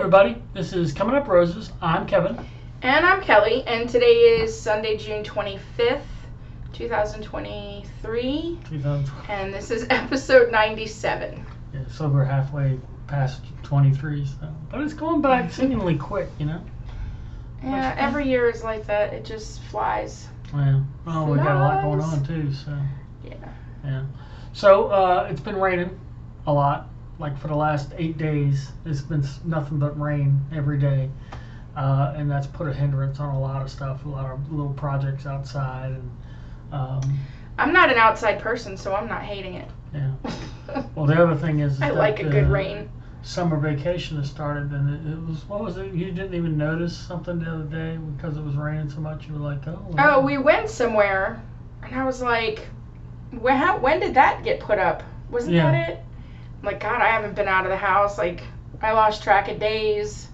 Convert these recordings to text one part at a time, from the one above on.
everybody. This is Coming Up Roses. I'm Kevin. And I'm Kelly, and today is Sunday, June 25th, 2023. And this is episode 97. Yeah, it's over halfway past 23, so. But it's going by seemingly quick, you know? Yeah, every year is like that. It just flies. Yeah. Well, we got a lot going on, too, so. Yeah. So, it's been raining a lot. Like for the last 8 days, it's been nothing but rain every day. And that's put a hindrance on a lot of stuff, a lot of little projects outside. And I'm not an outside person, so I'm not hating it. Yeah. Well, the other thing is I like a good rain. Summer vacation has started, and it was, what was it? You didn't even notice something the other day because it was raining so much. You were like, oh. Oh, we went somewhere, and I was like, when did that get put up? Wasn't that it? I'm like, God, I haven't been out of the house. Like, I lost track of days.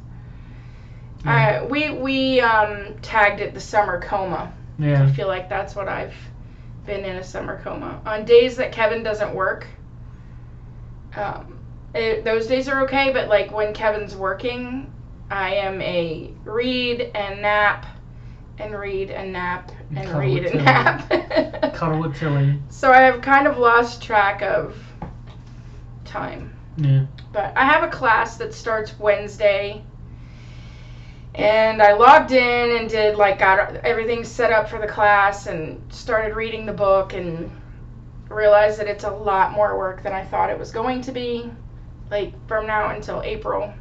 Yeah. We tagged it the summer coma. Yeah. I feel like that's what I've been in, a summer coma. On days that Kevin doesn't work, those days are okay, but like when Kevin's working, I am a read and nap and read and nap and read and nap. Cuddle with Tilly. So I have kind of lost track of time. Yeah. But I have a class that starts Wednesday, and I logged in and got everything set up for the class and started reading the book and realized that it's a lot more work than I thought it was going to be, like from now until April.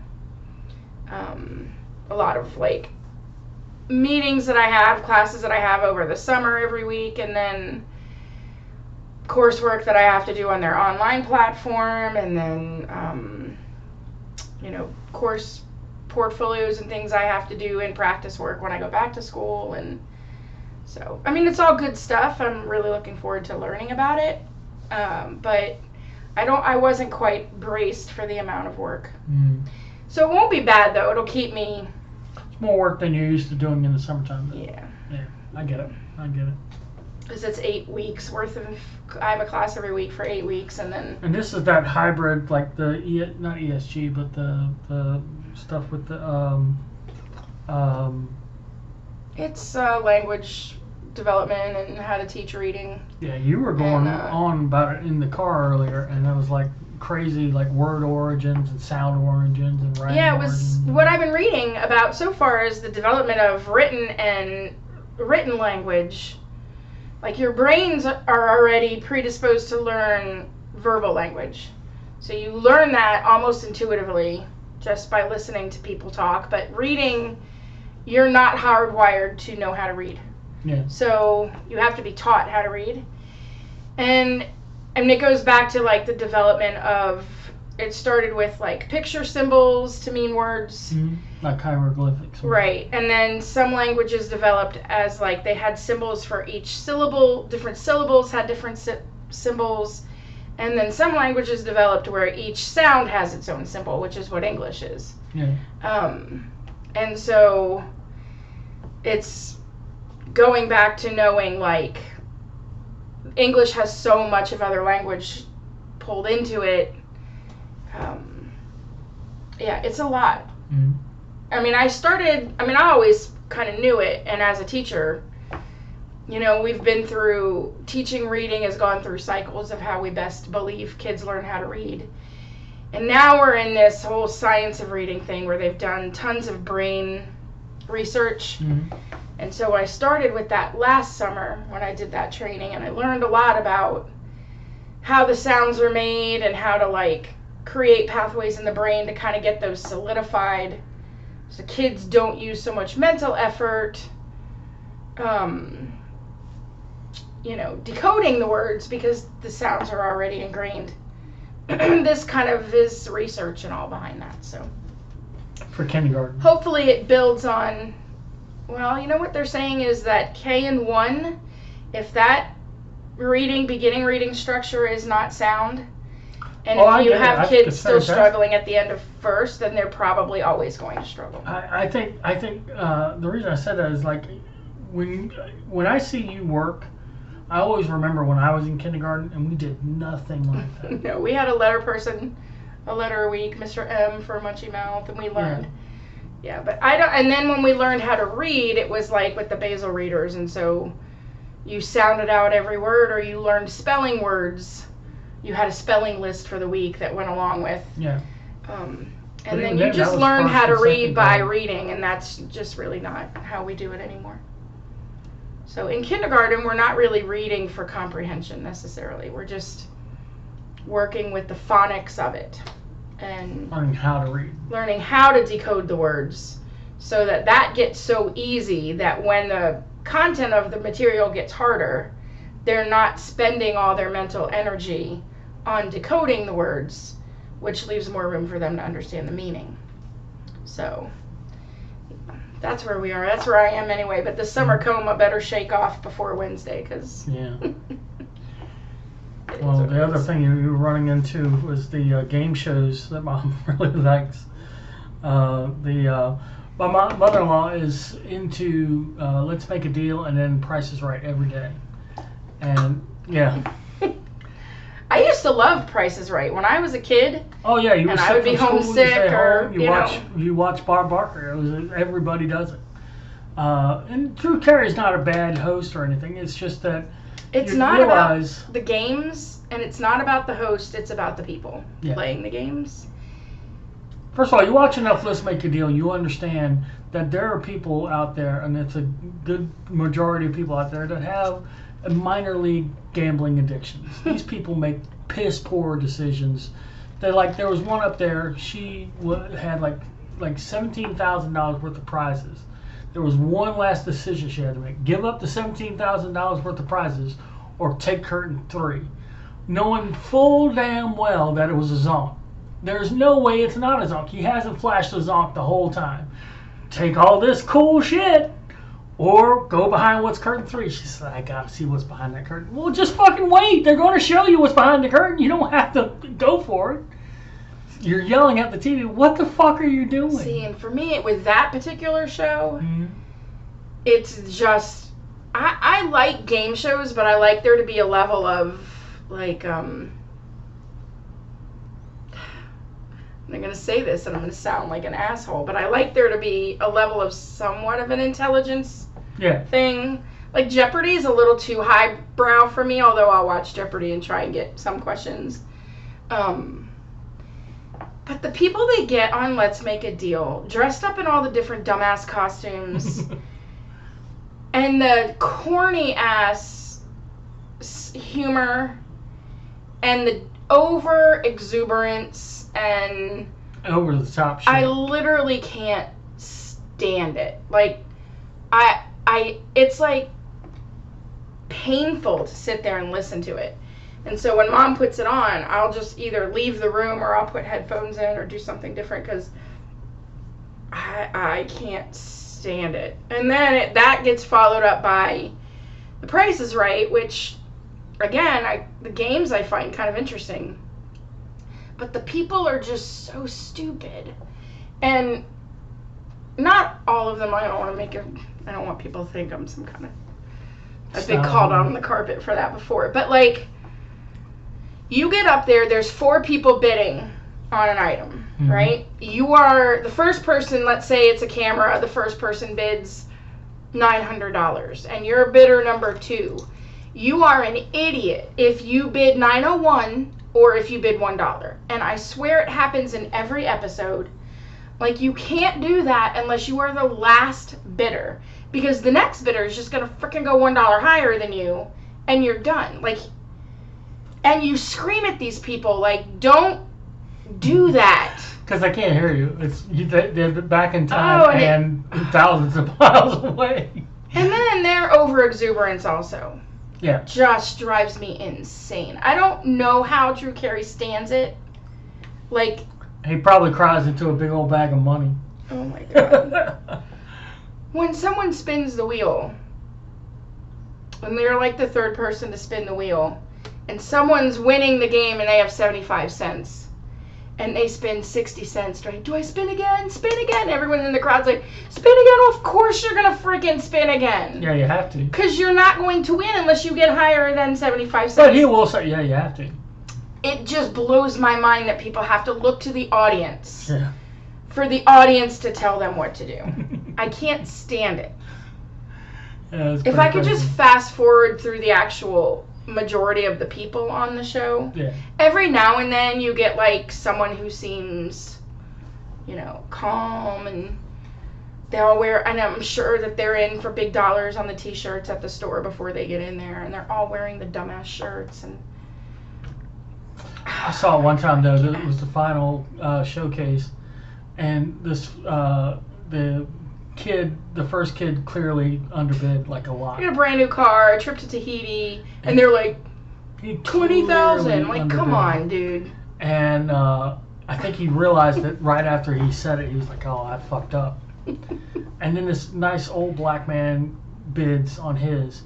A lot of like meetings that I have, classes that I have over the summer every week, and then coursework that I have to do on their online platform, and then course portfolios and things I have to do in practice work when I go back to school. And so it's all good stuff. I'm really looking forward to learning about it, but I wasn't quite braced for the amount of work. So it won't be bad though. It'll keep me. It's more work than you're used to doing in the summertime. Yeah, I get it. Because it's 8 weeks worth of, I have a class every week for 8 weeks, and then. And this is that hybrid, like the not ESG, but the stuff with the It's language development and how to teach reading. Yeah, you were going on about it in the car earlier, and it was like crazy, like word origins and sound origins and writing. Yeah, it was what I've been reading about so far is the development of written language. Like your brains are already predisposed to learn verbal language. So you learn that almost intuitively just by listening to people talk. But reading, you're not hardwired to know how to read. Yeah. So you have to be taught how to read. And it goes back to like the development of, it started with like picture symbols to mean words. Mm-hmm. Like hieroglyphics. Right. And then some languages developed as like they had symbols for each syllable. Different syllables had different symbols. And then some languages developed where each sound has its own symbol, which is what English is. Yeah. And so it's going back to knowing like English has so much of other language pulled into it. It's a lot. Mm-hmm. I always kind of knew it, and as a teacher, we've been through, teaching reading has gone through cycles of how we best believe kids learn how to read. And now we're in this whole science of reading thing where they've done tons of brain research. Mm-hmm. And so I started with that last summer when I did that training, and I learned a lot about how the sounds are made and how to like create pathways in the brain to kind of get those solidified so kids don't use so much mental effort decoding the words because the sounds are already ingrained. This kind of is research and all behind that. So for kindergarten, hopefully it builds on, what they're saying is that K and 1, if that beginning reading structure is not sound, and if you have kids still struggling at the end of first, then they're probably always going to struggle. I think the reason I said that is like when I see you work, I always remember when I was in kindergarten and we did nothing like that. No, we had a letter person, a letter a week, Mr. M for Munchy Mouth, and we learned. Yeah, but I don't. And then when we learned how to read, it was like with the basal readers, and so you sounded out every word, or you learned spelling words. You had a spelling list for the week that went along with. Yeah. And then you just learn how to read by reading, and that's just really not how we do it anymore. So in kindergarten, we're not really reading for comprehension necessarily. We're just working with the phonics of it and learning how to read. Learning how to decode the words so that gets so easy that when the content of the material gets harder, they're not spending all their mental energy on decoding the words, which leaves more room for them to understand the meaning. So that's where we are. That's where I am anyway. But the summer coma better shake off before Wednesday, because yeah. Well, the other thing you were running into was the game shows that Mom really likes. My mother-in-law is into Let's Make a Deal and then Price is Right every day. And yeah. I used to love Price is Right when I was a kid. Oh yeah, you were. And I would be homesick, or you watch Bob Barker. Everybody does it. And Drew Carey's not a bad host or anything. It's just that it's not about the games, and it's not about the host. It's about the people playing the games. First of all, you watch enough Let's Make a Deal, you understand that there are people out there, and it's a good majority of people out there that have minor league gambling addictions. These people make piss poor decisions. There was one up there. She had like $17,000 worth of prizes. There was one last decision she had to make: give up the $17,000 worth of prizes, or take curtain 3, knowing full damn well that it was a zonk. There's no way it's not a zonk. He hasn't flashed a zonk the whole time. Take all this cool shit, or go behind what's curtain 3. She said, I gotta see what's behind that curtain. Well, just fucking wait. They're going to show you what's behind the curtain. You don't have to go for it. You're yelling at the TV. What the fuck are you doing? See, and for me, with that particular show, it's just, I like game shows, but I like there to be a level of, like, I'm going to say this and I'm going to sound like an asshole, but I like there to be a level of somewhat of an intelligence thing. Like Jeopardy is a little too highbrow for me, although I'll watch Jeopardy and try and get some questions. But the people they get on Let's Make a Deal, dressed up in all the different dumbass costumes, and the corny ass humor, and the over exuberance, and over the top shit. I literally can't stand it. Like, it's like painful to sit there and listen to it. And so when Mom puts it on, I'll just either leave the room or I'll put headphones in or do something different, because I can't stand it. And then that gets followed up by The Price is Right, which, again, the games I find kind of interesting. But the people are just so stupid. And not all of them. I don't want people to think I'm some kind of... I've been called out on the carpet for that before. But, like, you get up there, there's 4 people bidding on an item, right? You are the first person. Let's say it's a camera. The first person bids $900, and you're bidder number 2. You are an idiot if you bid $901 or if you bid $1. And I swear it happens in every episode. Like, you can't do that unless you are the last bidder, because the next bidder is just gonna freaking go $1 higher than you, and you're done. Like, and you scream at these people, like, don't do that. Because I can't hear you. They're back in time and thousands of miles away. And then their over exuberance also. Yeah. Just drives me insane. I don't know how Drew Carey stands it. Like, he probably cries into a big old bag of money. Oh my God. When someone spins the wheel, when they're like the third person to spin the wheel, and someone's winning the game and they have 75 cents, and they spin 60 cents, right? Do I spin again? Spin again. Everyone in the crowd's like, spin again? Well, of course you're going to freaking spin again. Yeah, you have to. Because you're not going to win unless you get higher than 75 cents. But he will say, yeah, you have to. It just blows my mind that people have to look to the audience for the audience to tell them what to do. I can't stand it. Yeah, if I could just fast forward through the actual majority of the people on the show, every now and then you get like someone who seems, calm, and they all wear, and I'm sure that they're in for big dollars on the t-shirts at the store before they get in there, and they're all wearing the dumbass shirts. And I saw it one time though. It was the final showcase, and this the first kid clearly underbid like a lot. He had a brand new car, a trip to Tahiti, and they're like 20,000. Like, come on, dude. And I think he realized it right after he said it. He was like, "Oh, I fucked up." And then this nice old black man bids on his,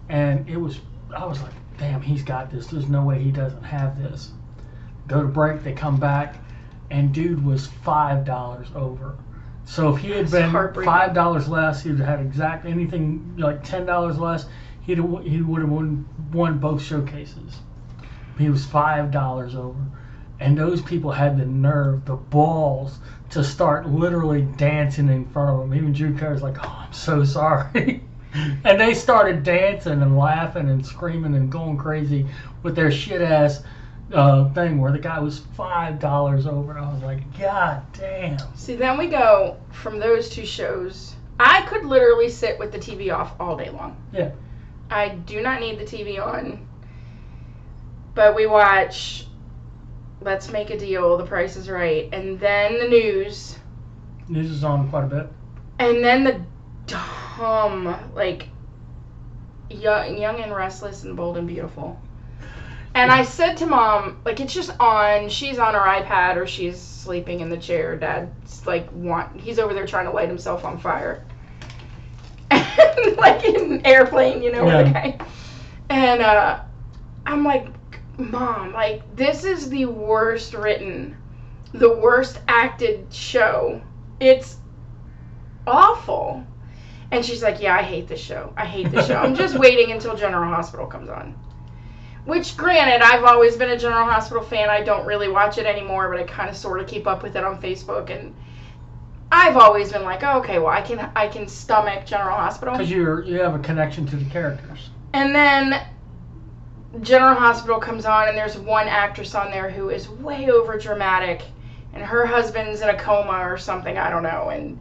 and I was like, "Damn, he's got this. There's no way he doesn't have this." Go to break, they come back, and dude was $5 over. So if he had been $5 less, he'd have had exactly anything like $10 less. He would have won both showcases. He was $5 over, and those people had the nerve, the balls, to start literally dancing in front of him. Even Drew Carey's like, "Oh, I'm so sorry," and they started dancing and laughing and screaming and going crazy with their shit ass thing where the guy was $5 over, and I was like, God damn. See, then we go from those two shows. I could literally sit with the TV off all day long. Yeah. I do not need the TV on. But we watch Let's Make a Deal, The Price is Right, and then the news. News is on quite a bit. And then the dumb, like, Young and Restless and Bold and Beautiful. And I said to Mom, like, it's just on. She's on her iPad or she's sleeping in the chair. Dad's like, he's over there trying to light himself on fire. Like in an airplane, with the guy. And I'm like, Mom, like, this is the worst written, the worst acted show. It's awful. And she's like, yeah, I hate this show. I hate this show. I'm just waiting until General Hospital comes on. Which, granted, I've always been a General Hospital fan. I don't really watch it anymore, but I kind of sort of keep up with it on Facebook. And I've always been like, oh, okay, well, I can stomach General Hospital. Because you have a connection to the characters. And then General Hospital comes on, and there's one actress on there who is way over dramatic, and her husband's in a coma or something, I don't know, and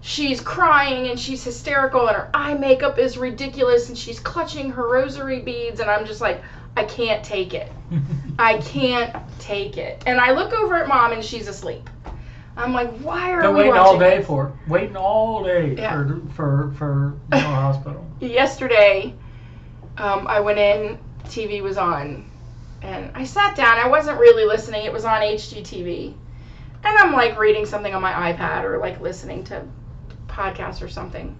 she's crying and she's hysterical and her eye makeup is ridiculous and she's clutching her rosary beads, and I'm just like, I can't take it. I can't take it. And I look over at Mom and she's asleep. I'm like, why are we waiting watching all day this? for it. Waiting all day for General Hospital. Yesterday, I went in, TV was on, and I sat down. I wasn't really listening. It was on HGTV. And I'm like reading something on my iPad or like listening to podcasts or something.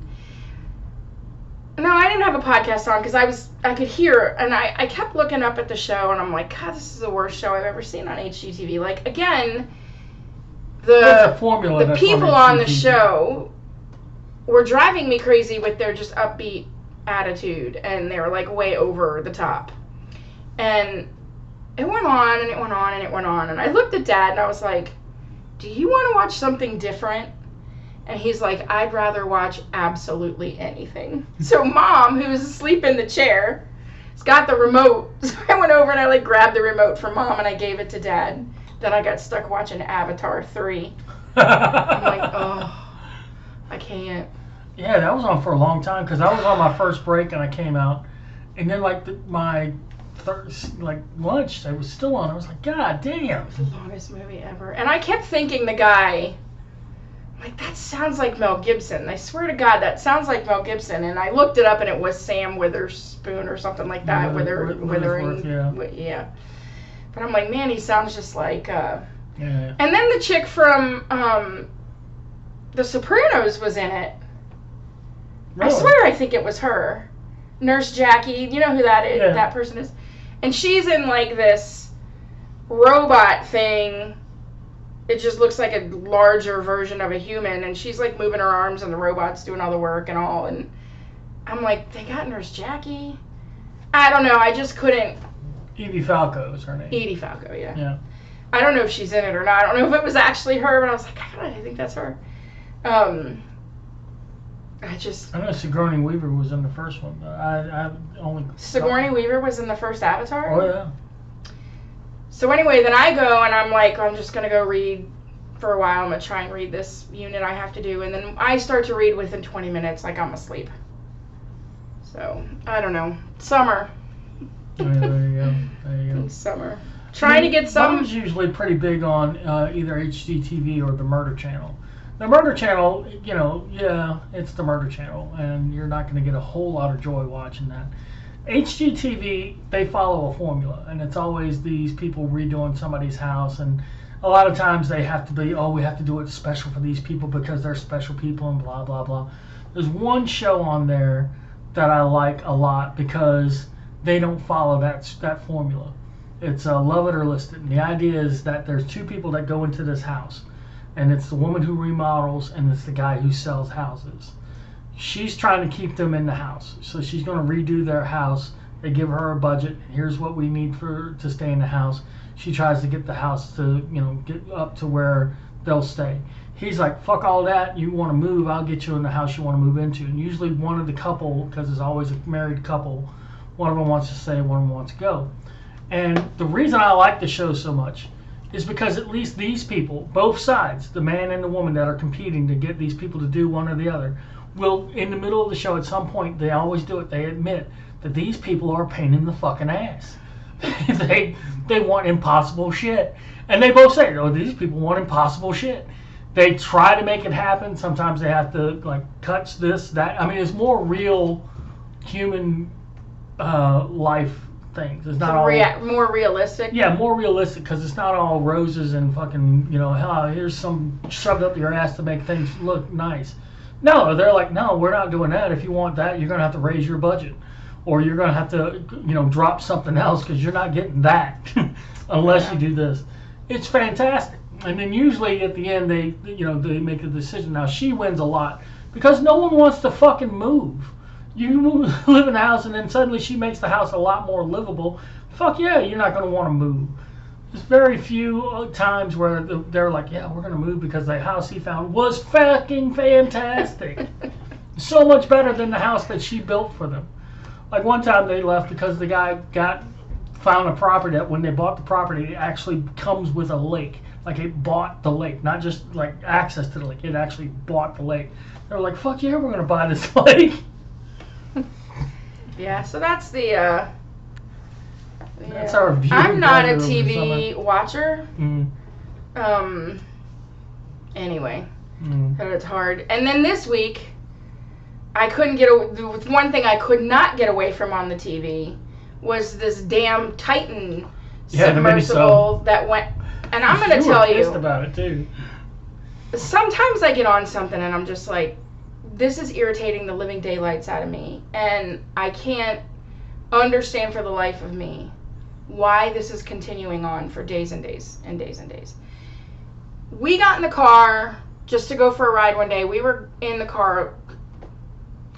No, I didn't have a podcast on because I could hear, and I kept looking up at the show, and I'm like, God, this is the worst show I've ever seen on HGTV. Like, again, the people on the show were driving me crazy with their just upbeat attitude, and they were like way over the top. And it went on, and it went on, and it went on, and I looked at Dad, and I was like, do you want to watch something different? And he's like, I'd rather watch absolutely anything. So Mom, who's asleep in the chair, has got the remote. So I went over and I like grabbed the remote from Mom and I gave it to Dad. Then I got stuck watching Avatar 3. I'm like, oh, I can't. Yeah, that was on for a long time because I was on my first break and I came out. And then like my lunch, I was still on. I was like, God damn. It's the longest movie ever. And I kept thinking the guy, like, that sounds like Mel Gibson. I swear to God, that sounds like Mel Gibson. And I looked it up, and it was Sam Witherspoon or something like that. Withering. Yeah. But I'm like, man, he sounds just like... Yeah. And then the chick from The Sopranos was in it. Really? I swear I think it was her. Nurse Jackie. You know who that is? Yeah. That person is? And she's in, like, this robot thing. It just looks like a larger version of a human, and she's like moving her arms and the robot's doing all the work and all, and I'm like, they got Nurse Jackie? I don't know, I just couldn't. Edie Falco is her name. Edie Falco, yeah. I don't know if she's in it or not. I don't know if it was actually her, but I was like, God, I think that's her. I know Sigourney Weaver was in the first one, but I only... Sigourney Weaver was in the first Avatar? Oh, yeah. So anyway, then I go and I'm like, I'm just going to go read for a while. I'm going to try and read this unit I have to do. And then I start to read within 20 minutes, like I'm asleep. So, I don't know. Summer. Oh, yeah, there you go. Summer. Trying to get some... Mom's usually pretty big on either HGTV or the Murder Channel. The Murder Channel, you know, yeah, it's the Murder Channel, and you're not going to get a whole lot of joy watching that. HGTV, they follow a formula, and it's always these people redoing somebody's house, and a lot of times they have to be, oh, we have to do it special for these people because they're special people and blah, blah, blah. There's one show on there that I like a lot because they don't follow that formula. It's Love It or List It, and the idea is that there's two people that go into this house. And it's the woman who remodels, and it's the guy who sells houses. She's trying to keep them in the house, so she's going to redo their house. They give her a budget. Here's what we need to stay in the house. She tries to get the house to, you know, get up to where they'll stay. He's like, fuck all that. You want to move? I'll get you in the house you want to move into. And usually one of the couple, because there's always a married couple, one of them wants to stay, one of them wants to go. And the reason I like the show so much is because at least these people, both sides, the man and the woman that are competing to get these people to do one or the other, will, in the middle of the show at some point, they always do it, they admit that these people are a pain in the fucking ass. they want impossible shit. And they both say, oh, these people want impossible shit. They try to make it happen. Sometimes they have to, like, touch this, that. I mean, it's more real human life things. It's not all more realistic. Yeah, more realistic because it's not all roses and fucking, you know, here's some shoved up your ass to make things look nice. No, they're like, no, we're not doing that. If you want that, you're gonna have to raise your budget, or you're gonna have to, you know, drop something else because you're not getting that unless you do this. It's fantastic. And then usually at the end they make a decision. Now she wins a lot because no one wants to fucking move. You live in a house and then suddenly she makes the house a lot more livable. Fuck yeah, you're not going to want to move. There's very few times where they're like, yeah, we're going to move because the house he found was fucking fantastic. So much better than the house that she built for them. Like one time they left because the guy found a property that when they bought the property, it actually comes with a lake. Like it bought the lake, not just like access to the lake. It actually bought the lake. They were like, fuck yeah, we're going to buy this lake. Yeah, so that's the that's our view. I'm not a TV watcher. Mm. Anyway, so it's hard. And then this week, I couldn't get one thing I could not get away from on the TV was this damn Titan submersible that went. And I'm going to tell you, pissed about it too. Sometimes I get on something and I'm just like, this is irritating the living daylights out of me, and I can't understand for the life of me why this is continuing on for days and days and days and days. We got in the car just to go for a ride one day. We were in the car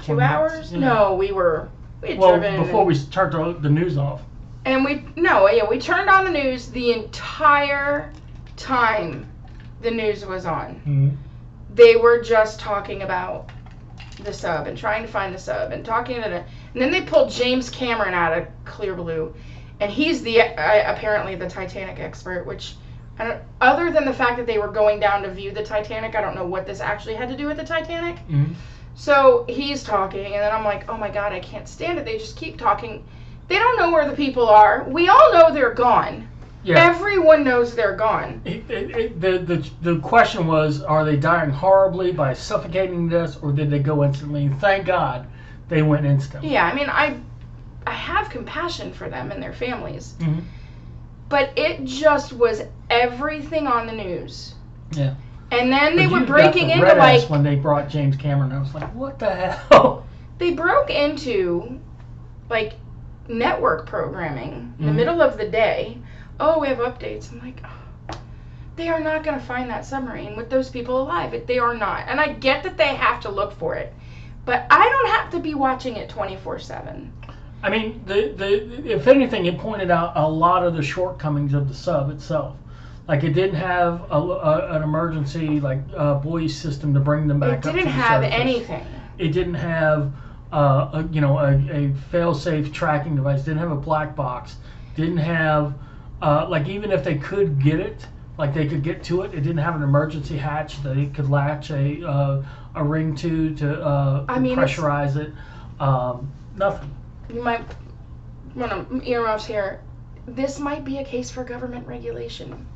2 hours? Yeah. No, we had driven. Before we turned the news off. And we turned on the news the entire time the news was on. Mm-hmm. They were just talking about the sub and trying to find the sub and talking to and then they pulled James Cameron out of Clear Blue, and he's apparently the Titanic expert, which other than the fact that they were going down to view the Titanic, I don't know what this actually had to do with the Titanic. Mm-hmm. So he's talking, and then I'm like, oh my god, I can't stand it. They just keep talking. They don't know where the people are. We all know they're gone. Yeah. Everyone knows they're gone. The question was, are they dying horribly by suffocating to death, or did they go instantly? And thank God they went instantly. Yeah, I mean, I have compassion for them and their families. Mm-hmm. But it just was everything on the news. Yeah. And then they were breaking into, like... when they brought James Cameron, I was like, what the hell? They broke into, like, network programming in the middle of the day. Oh, we have updates. I'm like, oh, they are not going to find that submarine with those people alive. They are not. And I get that they have to look for it. But I don't have to be watching it 24/7. I mean, if anything, it pointed out a lot of the shortcomings of the sub itself. Like it didn't have an emergency buoy system to bring them back up to the surface. It didn't have anything. It didn't have a fail-safe tracking device. Didn't have a black box. Didn't have even if they could get it, like they could get to it, it didn't have an emergency hatch that it could latch a ring to pressurize it. Nothing. You might want to earmuffs here. This might be a case for government regulation.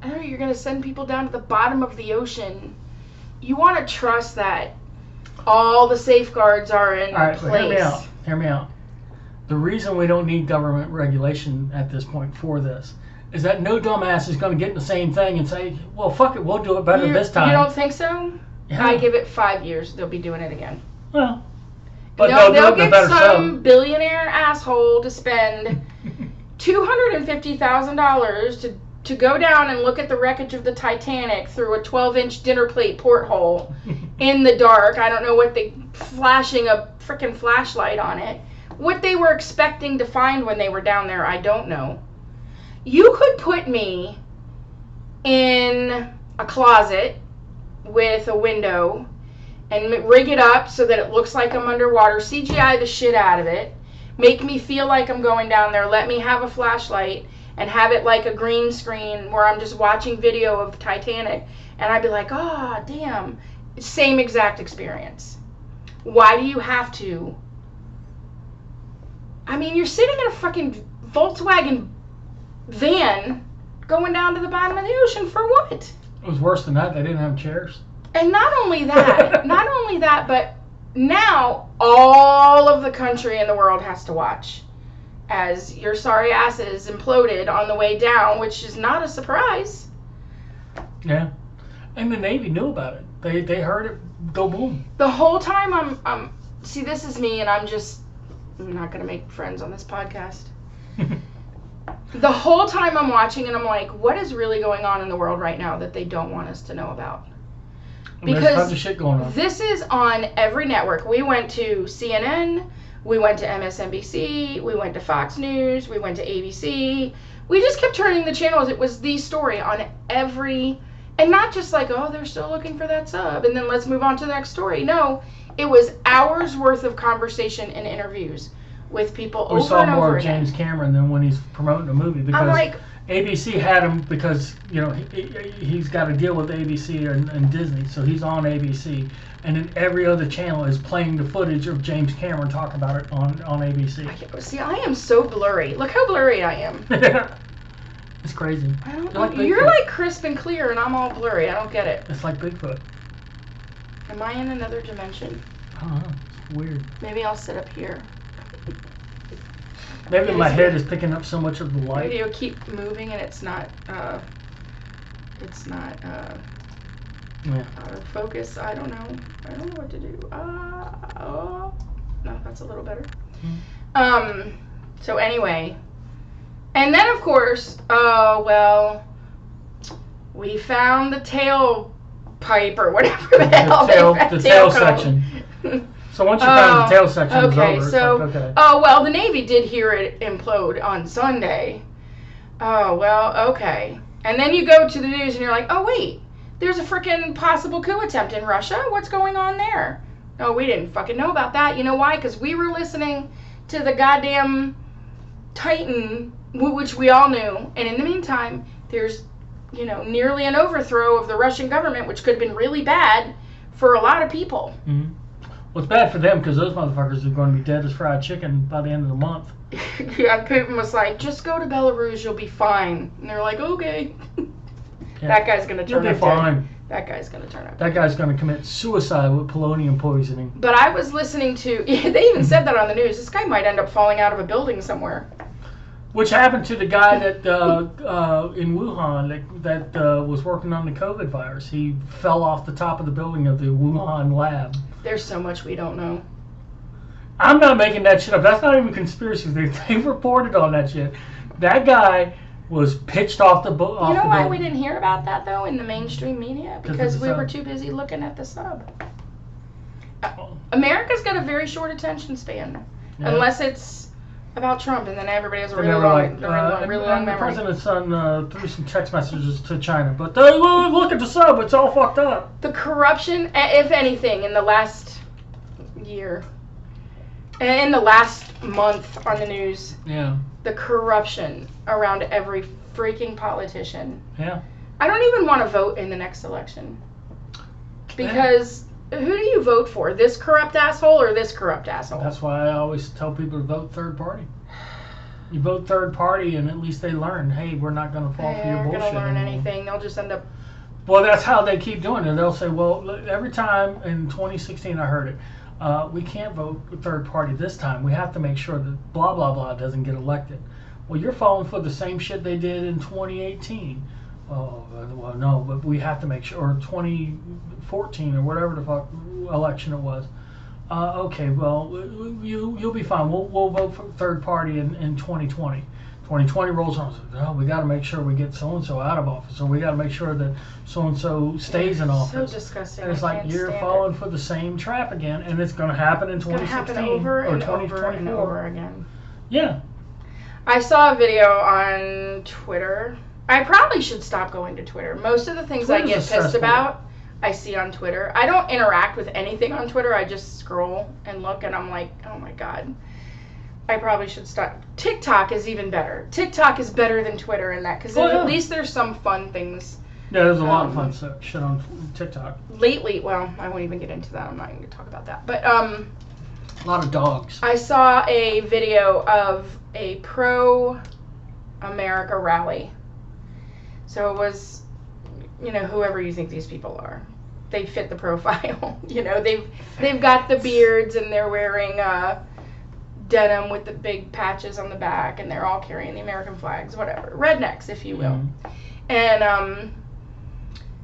I don't know, you're going to send people down to the bottom of the ocean. You want to trust that all the safeguards are in place. Hear me out. The reason we don't need government regulation at this point for this is that no dumbass is going to get in the same thing and say, well, fuck it, we'll do it better this time. You don't think so? Yeah. I give it 5 years, they'll be doing it again. Well, but they'll get some billionaire asshole to spend $250,000 to go down and look at the wreckage of the Titanic through a 12-inch dinner plate porthole in the dark. I don't know what flashing a freaking flashlight on it. What they were expecting to find when they were down there, I don't know. You could put me in a closet with a window and rig it up so that it looks like I'm underwater, CGI the shit out of it, make me feel like I'm going down there, let me have a flashlight, and have it like a green screen where I'm just watching video of the Titanic, and I'd be like, oh, damn. Same exact experience. Why do you have to? I mean, you're sitting in a fucking Volkswagen van going down to the bottom of the ocean for what? It was worse than that. They didn't have chairs. And not only that, but now all of the country in the world has to watch as your sorry asses imploded on the way down, which is not a surprise. Yeah. And the Navy knew about it. They heard it go boom. The whole time I'm see, this is me, and I'm not going to make friends on this podcast. The whole time I'm watching and I'm like, what is really going on in the world right now that they don't want us to know about? Because there's tons of shit going on. This is on every network. We went to CNN, we went to MSNBC, we went to Fox News, we went to ABC. We just kept turning the channels. It was the story on every, and not just like, oh, they're still looking for that sub, and then let's move on to the next story. No, it was hours worth of conversation and interviews with people over and over again. We saw more of James Cameron than when he's promoting a movie, because ABC had him because, he's got to deal with ABC and Disney, so he's on ABC. And then every other channel is playing the footage of James Cameron talk about it on ABC. See, I am so blurry. Look how blurry I am. It's crazy. I don't know. You're like crisp and clear, and I'm all blurry. I don't get it. It's like Bigfoot. Am I in another dimension? I don't know. It's weird. Maybe I'll sit up here. Maybe my head is picking up so much of the light. Maybe it'll keep moving and it's not out of focus. I don't know. I don't know what to do. No, that's a little better. So anyway, and then of course, we found the tailpipe or whatever the hell. The tail section. So once you found the tail section, it was over. The Navy did hear it implode on Sunday. Okay. And then you go to the news and you're like, oh wait, there's a freaking possible coup attempt in Russia. What's going on there? Oh, we didn't fucking know about that. You know why? Because we were listening to the goddamn Titan, which we all knew. And in the meantime, there's, nearly an overthrow of the Russian government, which could have been really bad for a lot of people. Mm-hmm. Well, it's bad for them because those motherfuckers are going to be dead as fried chicken by the end of the month. Yeah, Putin was like, just go to Belarus, you'll be fine. And they're like, okay. Yeah. That guy's going to turn up fine. That guy's going to turn up. That guy's going to commit suicide with polonium poisoning. But I was listening to, they even said that on the news, this guy might end up falling out of a building somewhere. Which happened to the guy that in Wuhan that was working on the COVID virus. He fell off the top of the building of the Wuhan lab. There's so much we don't know. I'm not making that shit up. That's not even conspiracy theory. They reported on that shit. That guy was pitched off the building. You know why we didn't hear about that, though, in the mainstream media? Because we were too busy looking at the sub. America's got a very short attention span. Yeah. Unless it's about Trump, and then everybody has a And really they were long, like, really long the memory. president's son threw some text messages to China, but look at the sub, it's all fucked up. The corruption, if anything, in the last year, in the last month on the news, Yeah. the corruption around every freaking politician. Yeah. I don't even want to vote in the next election. Because who do you vote for? This corrupt asshole or this corrupt asshole? That's why I always tell people to vote third party. You vote third party, and at least they learn, hey, we're not going to fall for your bullshit. They're not going to learn anymore. anything. They'll just end up... Well, that's how they keep doing it. They'll say, well, every time in 2016 I heard it, we can't vote third party this time. We have to make sure that blah, blah, blah doesn't get elected. Well, you're falling for the same shit they did in 2018. Oh, well, no, but we have to make sure, or 2014 or whatever the fuck election it was. Okay, well, you'll be fine. We'll vote for third party in 2020. 2020 rolls on. Oh, we got to make sure we get so and so out of office, or we got to make sure that so and so stays in office. So disgusting. And it's like you're falling for the same trap again, and it's going to happen in 2016 it's going to happen over or and 2024. over and over again. Yeah. I saw a video on Twitter. I probably should stop going to Twitter. Most of the things I get pissed about, I see on Twitter. I don't interact with anything on Twitter. I just scroll and look, and I'm like, oh my God. I probably should stop. TikTok is even better. TikTok is better than Twitter in that, because at least there's some fun things. Yeah, there's a lot of fun shit on TikTok. Lately, well, I won't even get into that. I'm not going to talk about that. But a lot of dogs. I saw a video of a pro-America rally. So it was, whoever you think these people are. They fit the profile. They've got the beards, and they're wearing denim with the big patches on the back, and they're all carrying the American flags, whatever. Rednecks, if you will. Mm-hmm. And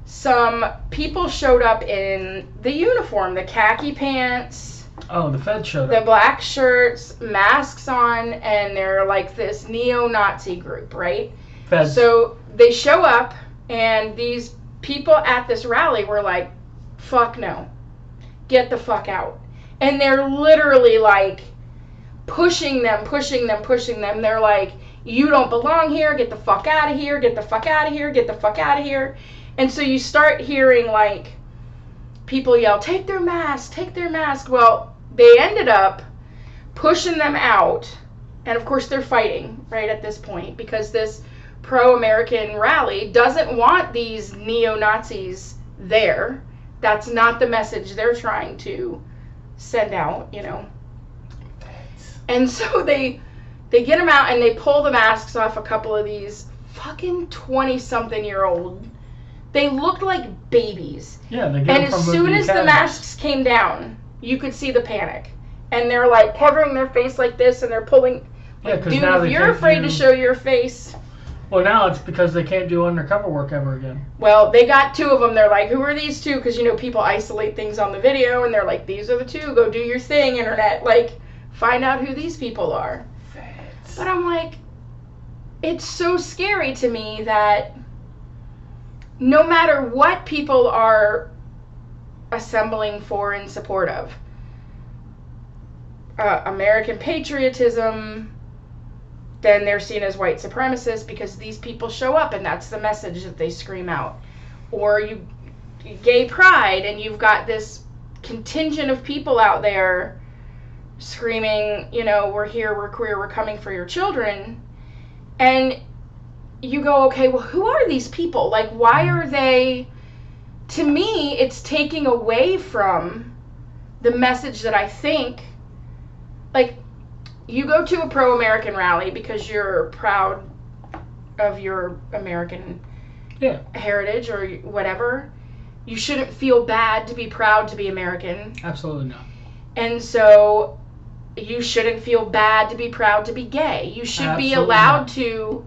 some people showed up in the uniform, the khaki pants. Oh, the Fed showed up. The black shirts, masks on, and they're like this neo-Nazi group, right? Feds. So they show up, and these people at this rally were like, fuck no. Get the fuck out. And they're literally like pushing them. They're like, you don't belong here. Get the fuck out of here. Get the fuck out of here. Get the fuck out of here. And so you start hearing like people yell, take their mask, take their mask. Well, they ended up pushing them out. And of course they're fighting right at this point, because this pro-American rally doesn't want these neo-Nazis there. That's not the message they're trying to send out, And so they get them out, and they pull the masks off a couple of these fucking 20-something-year-old. They looked like babies. Yeah, they get And as soon as the masks came down, you could see the panic. And they're like covering their face like this, and they're pulling. Like, dude, if you're afraid to show your face. Well, now it's because they can't do undercover work ever again. Well, they got two of them. They're like, who are these two? Because, people isolate things on the video, and they're like, these are the two. Go do your thing, internet. Like, find out who these people are. Feds. But I'm like, it's so scary to me that no matter what people are assembling for in support of, American patriotism, then they're seen as white supremacists because these people show up and that's the message that they scream out. Or you gay pride, and you've got this contingent of people out there screaming, we're here, we're queer, we're coming for your children. And you go, okay, well, who are these people? Like, why are they... To me, it's taking away from the message that I think... Like, you go to a pro-American rally because you're proud of your American heritage or whatever. You shouldn't feel bad to be proud to be American. Absolutely not. And so you shouldn't feel bad to be proud to be gay. You should be allowed to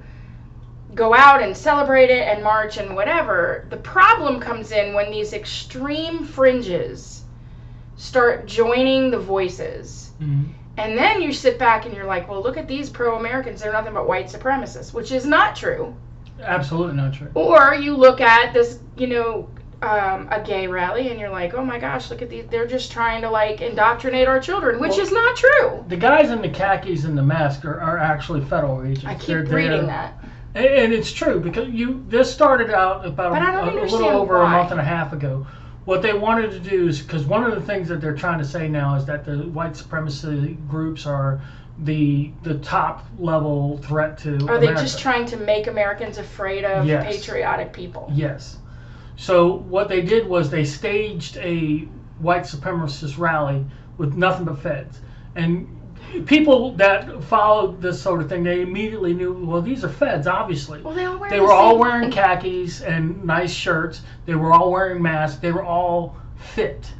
go out and celebrate it and march and whatever. The problem comes in when these extreme fringes start joining the voices. Mm-hmm. And then you sit back and you're like, well, look at these pro-Americans. They're nothing but white supremacists, which is not true. Absolutely not true. Or you look at this, a gay rally and you're like, oh my gosh, look at these, they're just trying to like indoctrinate our children, which is not true. The guys in the khakis and the mask are actually federal agents. I keep reading that. And it's true, because this started out about a little over a month and a half ago. What they wanted to do is, because one of the things that they're trying to say now is that the white supremacy groups are the top level threat to America. Are they just trying to make Americans afraid of Yes. patriotic people? Yes. So what they did was they staged a white supremacist rally with nothing but feds. And people that followed this sort of thing, they immediately knew, well, these are feds, obviously. Well, they were all wearing khakis and nice shirts. They were all wearing masks. They were all fit.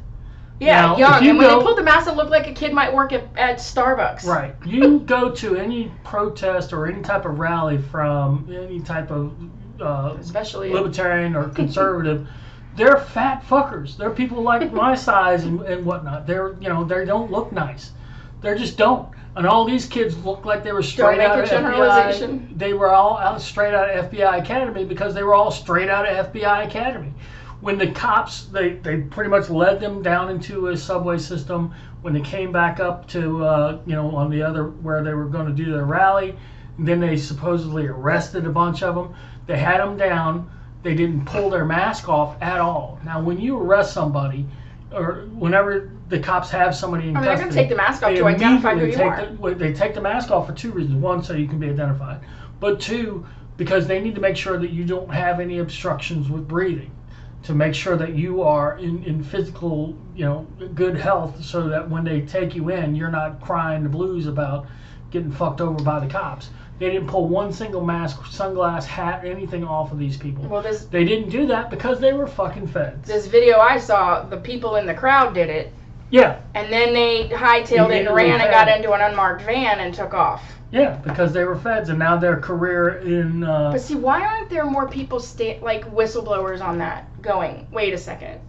Yeah, now, young. And when they pulled the mask, it looked like a kid might work at Starbucks. Right. You go to any protest or any type of rally from any type of especially libertarian or conservative, they're fat fuckers. They're people like my size and whatnot. They don't look nice. They just don't. And all these kids look like they were straight out of FBI. They were all straight out of FBI Academy, because they were all straight out of FBI Academy. When the cops, they pretty much led them down into a subway system. When they came back up to, on the other, where they were going to do their rally, then they supposedly arrested a bunch of them. They had them down. They didn't pull their mask off at all. Now, when you arrest somebody, or whenever the cops have somebody in custody, they're going to take the mask off to identify who you are. They take the mask off for two reasons. One, so you can be identified. But two, because they need to make sure that you don't have any obstructions with breathing, to make sure that you are in physical, good health, so that when they take you in, you're not crying the blues about getting fucked over by the cops. They didn't pull one single mask, sunglass, hat, anything off of these people. Well, they didn't do that because they were fucking feds. This video I saw, the people in the crowd did it. Yeah. And then they hightailed it and ran and got into an unmarked van and took off. Yeah, because they were feds, and now their career in... But see, why aren't there more people, like whistleblowers on that, going, wait a second?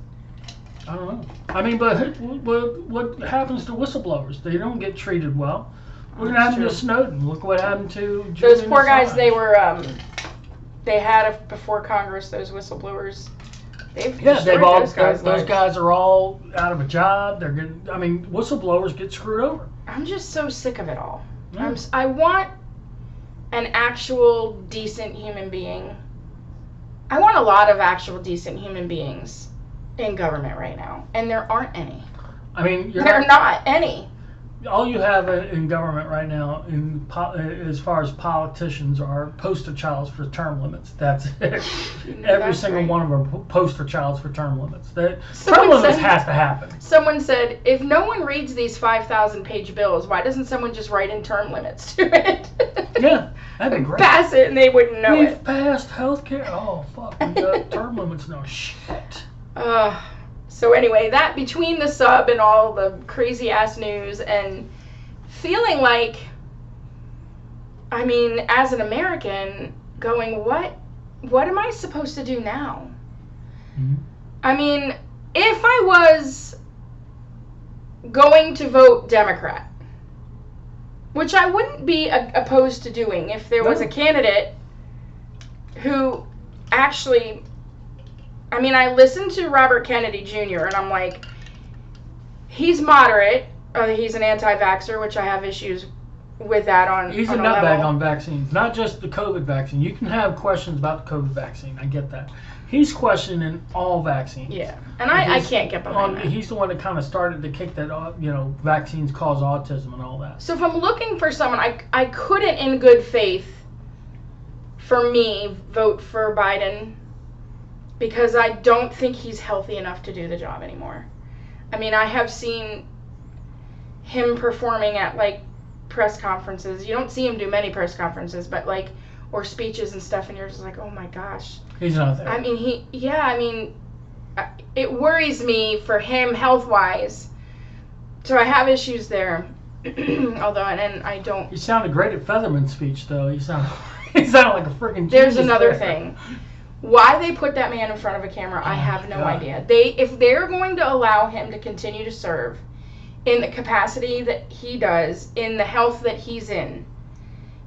I don't know. I mean, but what happens to whistleblowers? They don't get treated well. Look what happened to Snowden. Look what happened to Julian those poor guys. Assange. They were, they had before Congress, those whistleblowers. Those guys are all out of a job. They're getting. I mean, whistleblowers get screwed over. I'm just so sick of it all. Yeah. I want an actual decent human being. I want a lot of actual decent human beings in government right now, and there aren't any. I mean, there are not any. All you have in government right now, as far as politicians, are poster childs for term limits. That's it. Every single one of them poster childs for term limits. Term limits has to happen. Someone said, if no one reads these 5,000-page bills, why doesn't someone just write in term limits to it? Yeah, that'd be great. Pass it and they wouldn't know it. We've passed healthcare. Oh, fuck. We got term limits now. Shit. So anyway, that between the sub and all the crazy ass news and feeling like, I mean, as an American, going, what am I supposed to do now? Mm-hmm. I mean, if I was going to vote Democrat, which I wouldn't be opposed to doing if there was a candidate who actually... I mean, I listened to Robert Kennedy Jr. and I'm like, he's moderate. He's an anti-vaxxer, which I have issues with that on. He's a nutbag on vaccines, not just the COVID vaccine. You can have questions about the COVID vaccine. I get that. He's questioning all vaccines. Yeah, and I can't get behind that. He's the one that kind of started to kick that, vaccines cause autism and all that. So if I'm looking for someone, I couldn't in good faith, for me, vote for Biden. Because I don't think he's healthy enough to do the job anymore. I mean, I have seen him performing at, like, press conferences. You don't see him do many press conferences, but, like, or speeches and stuff, and you're just like, oh my gosh. He's not there. I mean, it worries me for him health-wise. So I have issues there. Although, and I don't... He sounded great at Featherman's speech, though. He sounded like a freaking genius. There's another thing. Why they put that man in front of a camera, I have no idea. If they're going to allow him to continue to serve in the capacity that he does, in the health that he's in,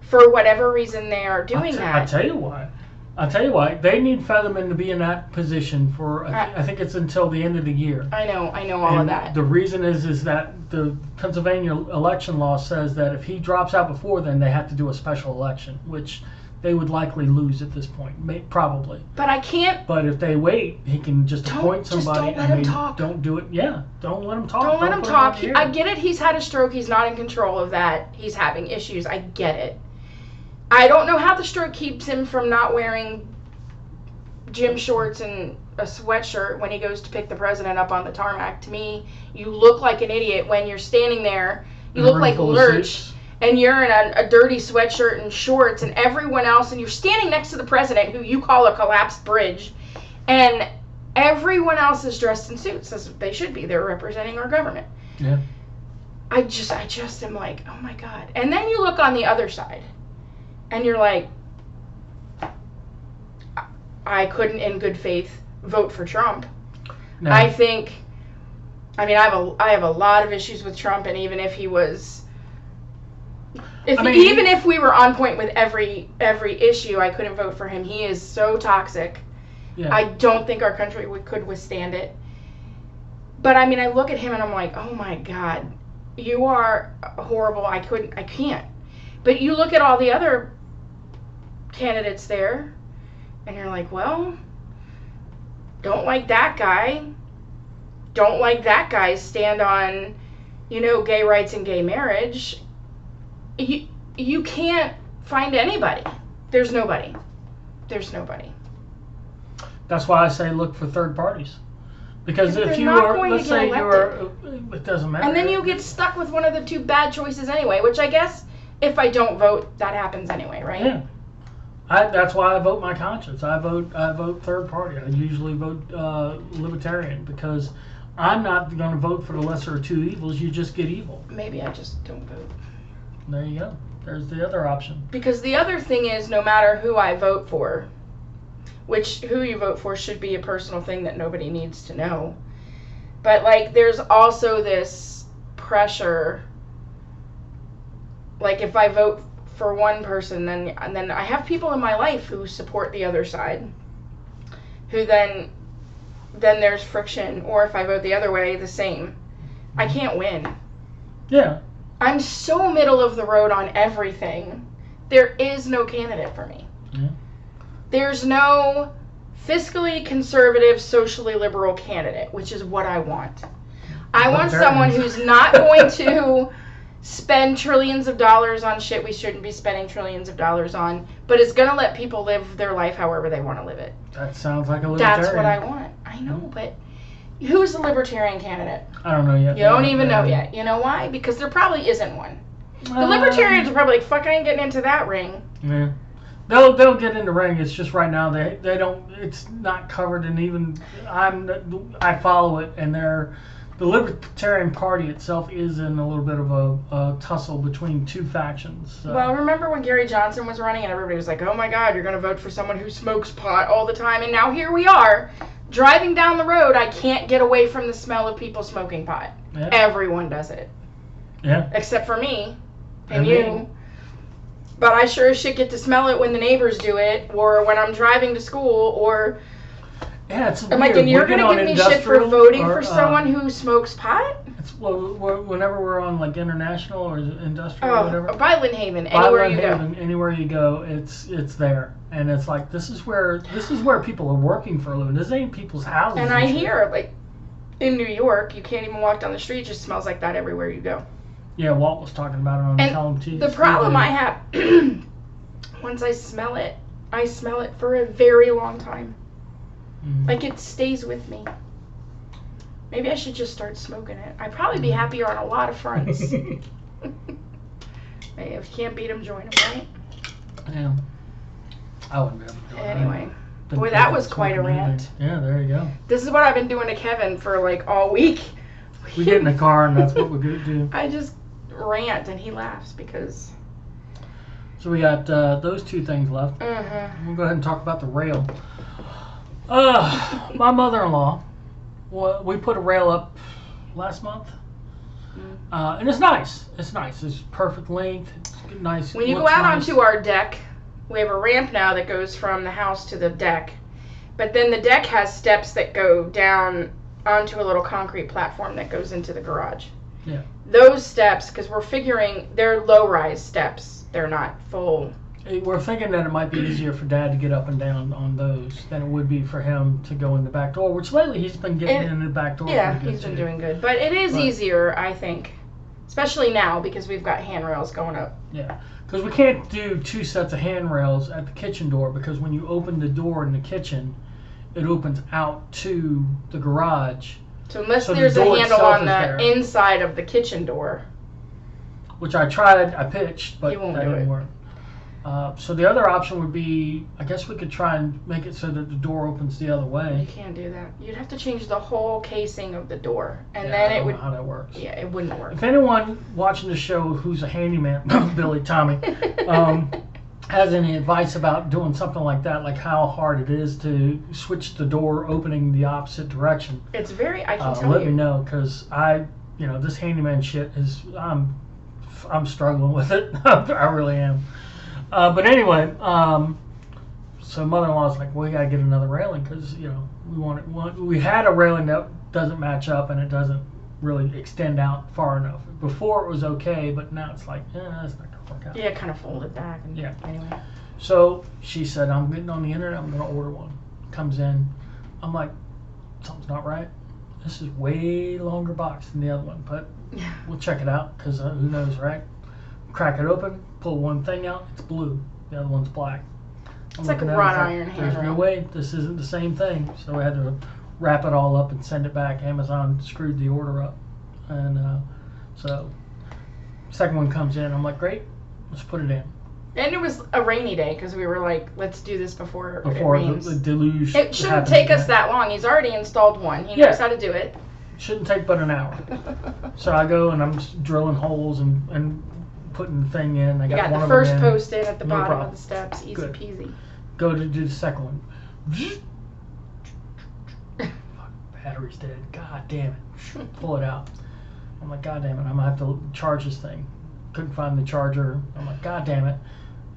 for whatever reason they are doing that. I'll tell you why. I'll tell you what, they need Featherman to be in that position for, I think it's until the end of the year. I know all of that. The reason is that the Pennsylvania election law says that if he drops out before then, they have to do a special election, which they would likely lose at this point, probably. But I can't. But if they wait, he can just appoint somebody. Don't let him talk. Don't do it. Yeah, don't let him talk. Don't let him talk. I get it. He's had a stroke. He's not in control of that. He's having issues. I get it. I don't know how the stroke keeps him from not wearing gym shorts and a sweatshirt when he goes to pick the president up on the tarmac. To me, you look like an idiot when you're standing there. You look like Lurch, and you're in a dirty sweatshirt and shorts, and everyone else, and you're standing next to the president, who you call a collapsed bridge, and everyone else is dressed in suits, as they should be. They're representing our government. Yeah. I just am like, oh my God. And then you look on the other side, and you're like, I couldn't in good faith vote for Trump. No. I have a lot of issues with Trump, and even if he was, even if we were on point with every issue, I couldn't vote for him. He is so toxic. Yeah. I don't think our country could withstand it. But I look at him and I'm like, oh my God, you are horrible. I can't. But you look at all the other candidates there, and you're like, well, don't like that guy. Don't like that guy's stand on, gay rights and gay marriage. You can't find anybody. There's nobody. That's why I say look for third parties. Because if you are, let's say you are, it doesn't matter. And then you get stuck with one of the two bad choices anyway, which I guess if I don't vote, that happens anyway, right? Yeah. That's why I vote my conscience. I vote third party. I usually vote libertarian because I'm not going to vote for the lesser of two evils. You just get evil. Maybe I just don't vote. There you go. There's the other option. Because the other thing is, no matter who I vote for, who you vote for should be a personal thing that nobody needs to know. But there's also this pressure. If I vote for one person, then I have people in my life who support the other side, who then there's friction, or if I vote the other way, the same. I can't win. Yeah. I'm so middle of the road on everything. There is no candidate for me. Yeah. There's no fiscally conservative, socially liberal candidate, which is what I want. I want someone who's not going to spend trillions of dollars on shit we shouldn't be spending trillions of dollars on, but is going to let people live their life however they want to live it. That sounds like a libertarian. That's what I want. I know, but who's the libertarian candidate? I don't know yet. You don't even know yet. You know why? Because there probably isn't one. The libertarians are probably like, fuck, I ain't getting into that ring. Yeah. They'll get in the ring. It's just right now they don't. It's not covered, and even I follow it, and the Libertarian Party itself is in a little bit of a tussle between two factions. So. Well, remember when Gary Johnson was running, and everybody was like, "Oh my God, you're going to vote for someone who smokes pot all the time," and now here we are, driving down the road. I can't get away from the smell of people smoking pot. Yeah. Everyone does it. Yeah. Except for me and you. But I sure as shit get to smell it when the neighbors do it, or when I'm driving to school, or... Yeah, it's I'm like, and you're going to give me shit for voting for someone who smokes pot? Whenever we're on, international or industrial or whatever. By Lynn Haven, anywhere you go. Anywhere you go, it's there. And it's like, this is where people are working for a living. This ain't people's houses. And I hear, in New York, you can't even walk down the street. It just smells like that everywhere you go. Yeah, Walt was talking about it on Tell 'em Cheese. The problem I have, once I smell it for a very long time. Mm-hmm. It stays with me. Maybe I should just start smoking it. I'd probably be happier on a lot of fronts. Hey, if you can't beat them, join them, right? Yeah. I wouldn't be able to do it. Anyway. Boy, that was quite a rant. Yeah, there you go. This is what I've been doing to Kevin for all week. We get in the car and that's what we're going to do. I just rant and he laughs because... So we got those two things left. Mm-hmm. We'll go ahead and talk about the rail. My mother-in-law, we put a rail up last month. And it's nice. It's nice. It's perfect length. It's nice. When you go out onto our deck, We have a ramp now that goes from the house to the deck. But then the deck has steps that go down onto a little concrete platform that goes into the garage. Yeah. Those steps, because we're figuring they're low-rise steps. They're not full. We're thinking that it might be easier for Dad to get up and down on those than it would be for him to go in the back door, which lately he's been getting in the back door. Yeah, pretty good he's been too. doing good. But it is easier, I think. Especially now because we've got handrails going up. Yeah, because we can't do 2 sets of handrails at the kitchen door, because when you open the door in the kitchen, it opens out to the garage. So unless So the there's a door handle itself on is the there. inside of the kitchen door. Which I tried, I pitched, but It won't that do didn't it. work. So the other option would be, I guess we could try and make it so that the door opens the other You way. can't do that. You'd have to change the whole casing of the door. And Yeah, then I it don't would... know how that works. Yeah, it wouldn't work. If anyone watching the show who's a handyman, Billy, Tommy, has any advice about doing something like that, like how hard it is to switch the door opening the opposite direction, It's very... I can tell let you. me know, because this handyman shit is, I'm struggling with it. I really am. But anyway, so mother-in-law's like, well, we gotta get another railing, because we had a railing that doesn't match up and it doesn't really extend out far enough. Before it was okay, but now it's like, that's not gonna work out. Yeah, kind of fold it back. And Yeah. Anyway. So she said, I'm getting on the internet, I'm gonna order one. Comes in, I'm like, something's not right. This is way longer box than the other one, but we'll check it out, because who knows, right? Crack it open, pull one thing out, it's blue. The other one's black. It's like a looking at it, wrought it's like, iron there's no handrail. way, this isn't the same thing. So we had to wrap it all up and send it back. Amazon screwed the order up. And so second one comes in, I'm like, great, let's put it in. And it was a rainy day because we were like, let's do this before it Before rains. the deluge It shouldn't happens take us again. that long. He's already installed one. He knows how to do it. Shouldn't take but an hour. So I go and I'm just drilling holes and putting the thing in. I You got got one the of them first in. post in at the No bottom problem. of the steps. Easy Good. peasy. Go to do the second one. Battery's dead. God damn it. Pull it out. I'm like, God damn it. I'm going to have to charge this thing. Couldn't find the charger. I'm like, God damn it.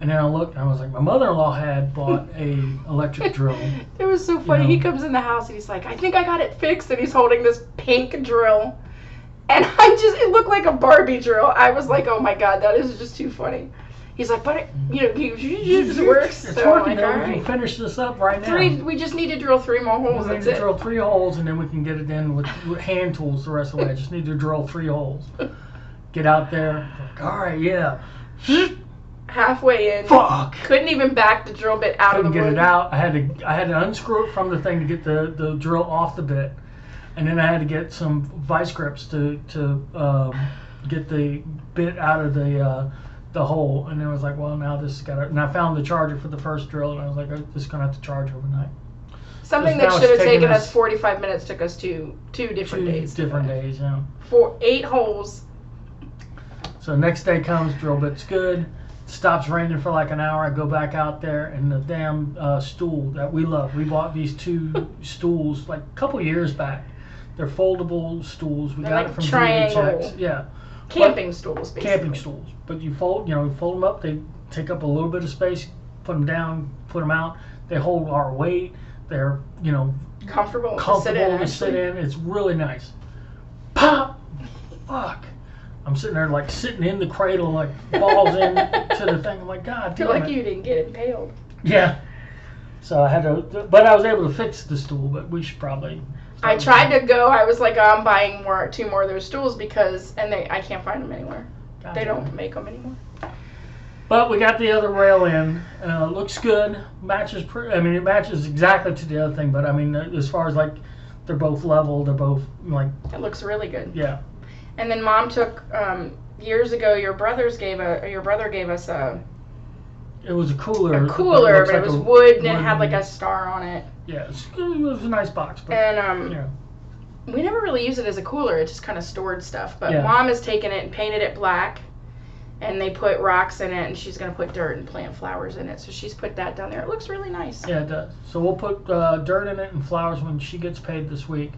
And then I looked and I was like, my mother-in-law had bought a electric drill. It was so funny. know. He comes in the house and he's like, I think I got it fixed. And he's holding this pink drill. And it looked like a Barbie drill. I was like, oh my God, that is just too funny. He's like, but it works. It's So I'm working. like, all We can right. finish this up right now. We just need to drill 3 more holes. We need That's to it. drill 3 holes and then we can get it in with hand tools the rest of the way. I just need to drill 3 holes. Get out there. Like, all right, yeah. Halfway in. Fuck. Couldn't even back the drill bit out Couldn't of the get wood. it out. I had to unscrew it from the thing to get the drill off the bit, and then I had to get some vice grips to get the bit out of the hole. And then I was like, well, now this has got to. And I found the charger for the first drill, and I was like, oh, this is gonna have to charge overnight. Something Now that it's should have taken taken us us 45 minutes took us two different days. Different days, yeah. For 8 holes. So next day comes, drill bit's good. Stops raining for like an hour. I go back out there, and the damn stool that we love. We bought these 2 stools like a couple years back. They're foldable stools. We They're got like it from triangle VHX. Yeah. Camping stools, basically. Camping stools. But you fold them up. They take up a little bit of space. Put them down. Put them out. They hold our weight. They're Comfortable comfortable to to sit in. It's really nice. Pop! Fuck! I'm sitting there like sitting in the cradle, like balls in to the thing. I'm like, God Feel damn like it. you didn't get impaled. Yeah. So I had to, but I was able to fix the stool. But we should probably. I tried to go. I was like, oh, I'm buying 2 more of those stools because, I can't find them anywhere. God They damn don't it. make them anymore. But we got the other rail in. Looks good. Matches. It matches exactly to the other thing. But I mean, as far as like, they're both level. They're both like. It looks really good. Yeah. And then Mom took years ago. Your brother gave us a It was a cooler. cooler, looks but like it was a wood and it had wooden- like a star on it. Yeah, it was a nice box. But, And yeah. we never really used it as a cooler. It just kind of stored stuff. But Yeah. Mom has taken it and painted it black, and they put rocks in it, and she's gonna put dirt and plant flowers in it. So she's put that down there. It looks really nice. Yeah, it does. So we'll put dirt in it and flowers when she gets paid this week.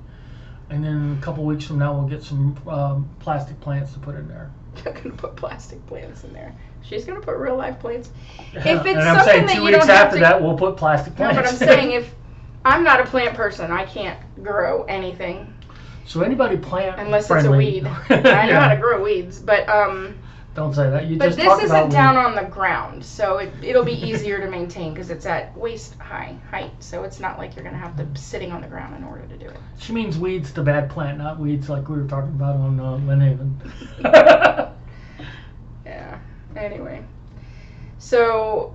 And then a couple weeks from now, we'll get some plastic plants to put in there. not gonna put plastic plants in there. She's gonna put real life plants. Yeah, If it's and I'm saying something that 2 you don't weeks have after to, that, we'll put plastic no, plants. but I'm saying if I'm not a plant person, I can't grow anything So anybody plant unless friendly, it's a weed. I know how to grow weeds, but Don't say that. You but just this talked about isn't down weed. on the ground, so it'll be easier to maintain because it's at waist high height. So it's not like you're gonna have to be sitting on the ground in order to do it. She means weeds to bad plant, not weeds like we were talking about on Lynn Haven. Yeah. Anyway, so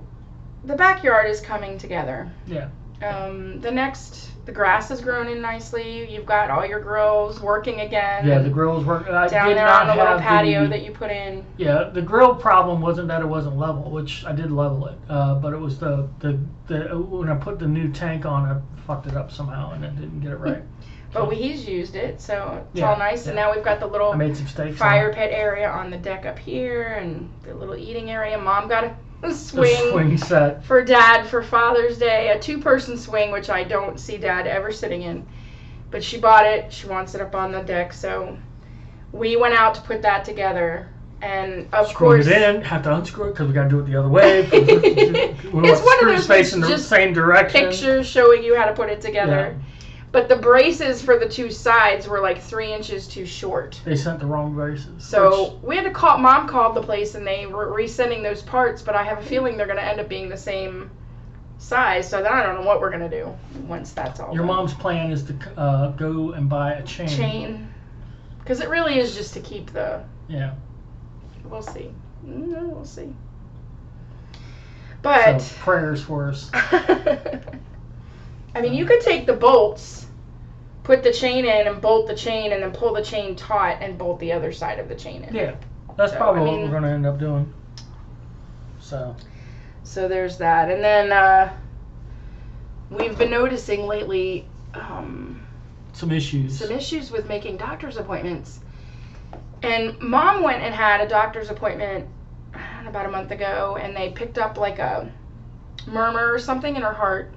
the backyard is coming together. Yeah. The grass has grown in nicely. You've got all your grills working again. Yeah, the grills work. I down did there not on the little have patio that you put in. Yeah, the grill problem wasn't that it wasn't level, which I did level it, but it was the when I put the new tank on, I fucked it up somehow and I didn't get it right. But he's used it, so it's Yeah, all nice. yeah. And now we've got the little I made some steaks. fire pit area on the deck up here and the little eating area. Mom got a The swing swing set. for Dad for Father's Day, a 2-person swing, which I don't see Dad ever sitting in. But she bought it. She wants it up on the deck, so we went out to put that together. And of Screwed course, it in, have to unscrew it because we got to do it the other way. We It's want one of screws those facing the just same direction. pictures showing you how to put it together. Yeah. But the braces for the 2 sides were like 3 inches too short. They sent the wrong braces. So we had to call. Mom called the place and they were resending those parts. But I have a feeling they're going to end up being the same size. So then I don't know what we're going to do once that's all Your done. mom's plan is to go and buy a chain. Because it really is just to keep the. Yeah. We'll see. We'll see. But. So prayers for us. I mean, you could take the bolts, put the chain in, and bolt the chain, and then pull the chain taut and bolt the other side of the chain in. Yeah, that's So, probably I what mean- we're going to end up doing. So there's that. And then we've been noticing lately some issues. with making doctor's appointments. And Mom went and had a doctor's appointment about a month ago, and they picked up like a murmur or something in her heart.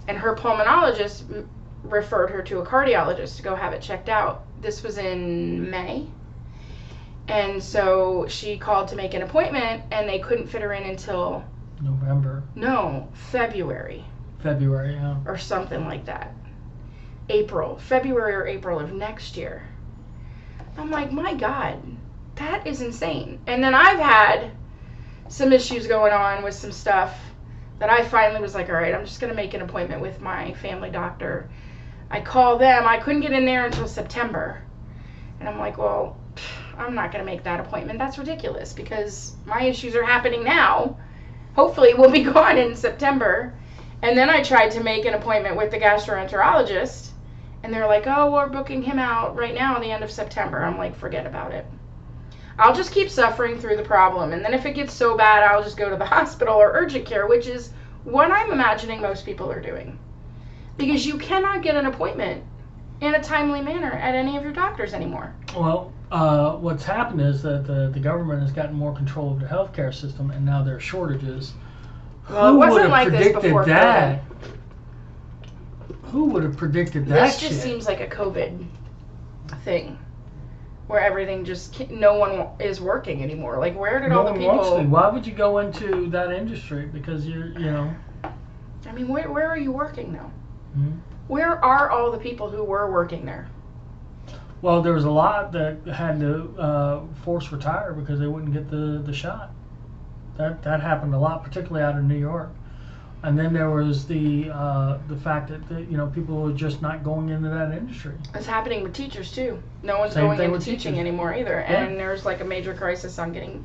And her pulmonologist referred her to a cardiologist to go have it checked out. This was in May. And so she called to make an appointment, and they couldn't fit her in until... February. February, yeah. Or something like that. February or April of next year. I'm like, my God, that is insane. And then I've had some issues going on with some stuff that I finally was like, all right, I'm just going to make an appointment with my family doctor. I call them. I couldn't get in there until September. And I'm like, well, I'm not going to make that appointment. That's ridiculous because my issues are happening now. Hopefully we'll be gone in September. And then I tried to make an appointment with the gastroenterologist. And they're like, oh, we're booking him out right now at the end of September. I'm like, forget about it. I'll just keep suffering through the problem. And then if it gets so bad, I'll just go to the hospital or urgent care, which is what I'm imagining most people are doing. Because you cannot get an appointment in a timely manner at any of your doctors anymore. Well, what's happened is that the government has gotten more control of the healthcare system, and now there are shortages. Well, it Who wasn't would have like this predicted before that? Who would have predicted that This just shit? seems like a COVID thing. Where everything just, no one is working anymore. Like, where did all the one wants to. people... Why would you go into that industry? Because you know... I mean, where are you working now? Hmm? Where are all the people who were working there? Well, there was a lot that had to force retire because they wouldn't get the shot. That happened a lot, particularly out of New York. And then there was the fact that people were just not going into that industry. It's happening with teachers too. No one's Same going thing into with teaching teachers. anymore either. Yeah. And there's like a major crisis on getting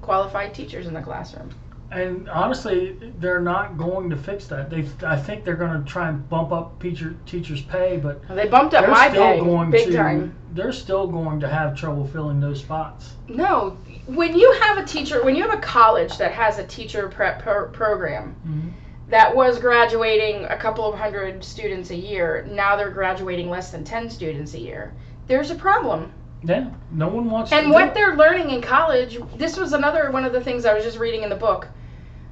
qualified teachers in the classroom. And honestly, they're not going to fix that. I think they're going to try and bump up teachers' pay, but Well, they bumped up they're my still pay going big to time. they're still going to have trouble filling those spots. No, when you have a college that has a teacher prep program Mm-hmm. that was graduating a couple of hundred students a year, now they're graduating less than 10 students a year. There's a problem. Yeah, no one wants to And do what it. they're learning in college, this was another one of the things I was just reading in the book.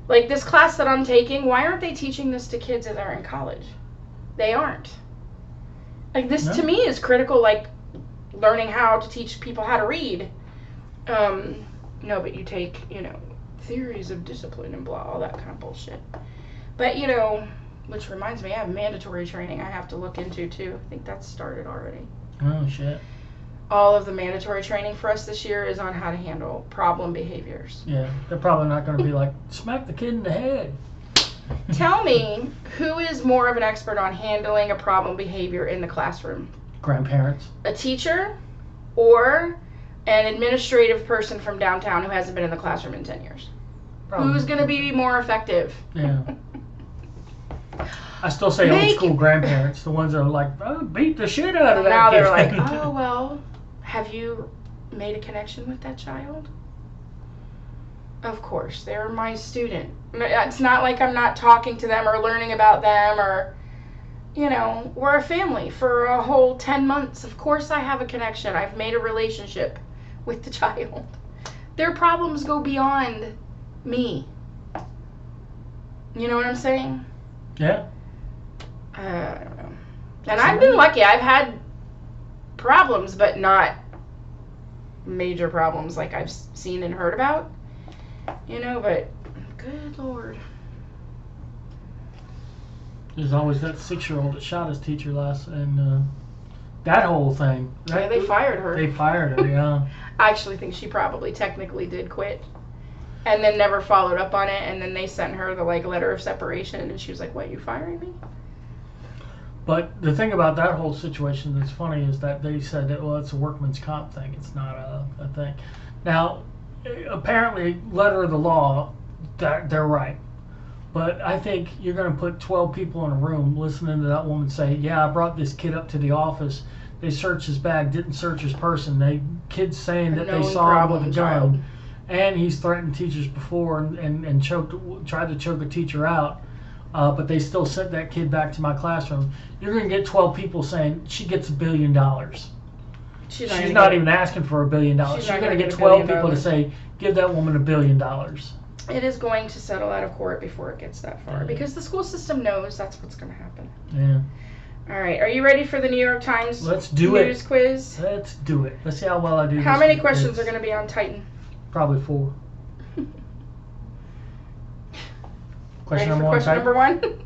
Like this class that I'm taking, why aren't they teaching this to kids that are in college? They aren't. Like this No. to me is critical, like learning how to teach people how to read. No, but you take, theories of discipline and blah, all that kind of bullshit. But, which reminds me, I have mandatory training I have to look into, too. I think that's started already. Oh, shit. All of the mandatory training for us this year is on how to handle problem behaviors. Yeah, they're probably not going to be like, smack the kid in the head. Tell me, who is more of an expert on handling a problem behavior in the classroom? Grandparents. A teacher or an administrative person from downtown who hasn't been in the classroom in 10 years? Probably. Who's going to be more effective? Yeah. I still say old school grandparents, the ones that are like, oh, beat the shit out of that now kid. They're like, oh, well, have you made a connection with that child? Of course, they're my student. It's not like I'm not talking to them or learning about them or, we're a family for a whole 10 months. Of course I have a connection. I've made a relationship with the child. Their problems go beyond me. You know what I'm saying? Yeah. I don't know. And I've been lucky. I've had problems, but not major problems like I've seen and heard about. But good Lord. There's always that 6-year-old that shot his teacher and that whole thing. Yeah, they fired her. They fired her, yeah. I actually think she probably technically did quit. And then never followed up on it, and then they sent her the letter of separation, and she was like, what, you firing me? But the thing about that whole situation that's funny is that they said that, well, it's a workman's comp thing. It's not a thing. Now, apparently, letter of the law, they're right. But I think you're going to put 12 people in a room listening to that woman say, yeah, I brought this kid up to the office. They searched his bag, didn't search his person. Kids saying that they saw him with a gun. Child. And he's threatened teachers before and tried to choke a teacher out. But they still sent that kid back to my classroom. You're going to get 12 people saying she gets $1 billion. She's not even asking for $1 billion. You're going to get 12 people to say, give that woman $1 billion. It is going to settle out of court before it gets that far because the school system knows that's what's going to happen. Yeah. All right. Are you ready for the New York Times news quiz? Let's do it. Let's see how well I do. How many questions are going to be on Titan? Probably 4. Question number one.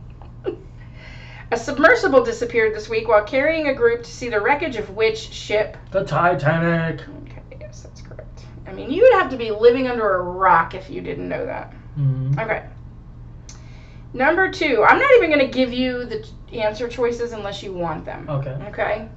A submersible disappeared this week while carrying a group to see the wreckage of which ship? The Titanic. Okay, yes, that's correct. I mean, you would have to be living under a rock if you didn't know that. Mm-hmm. Okay. Number 2. I'm not even going to give you the answer choices unless you want them. Okay. Okay.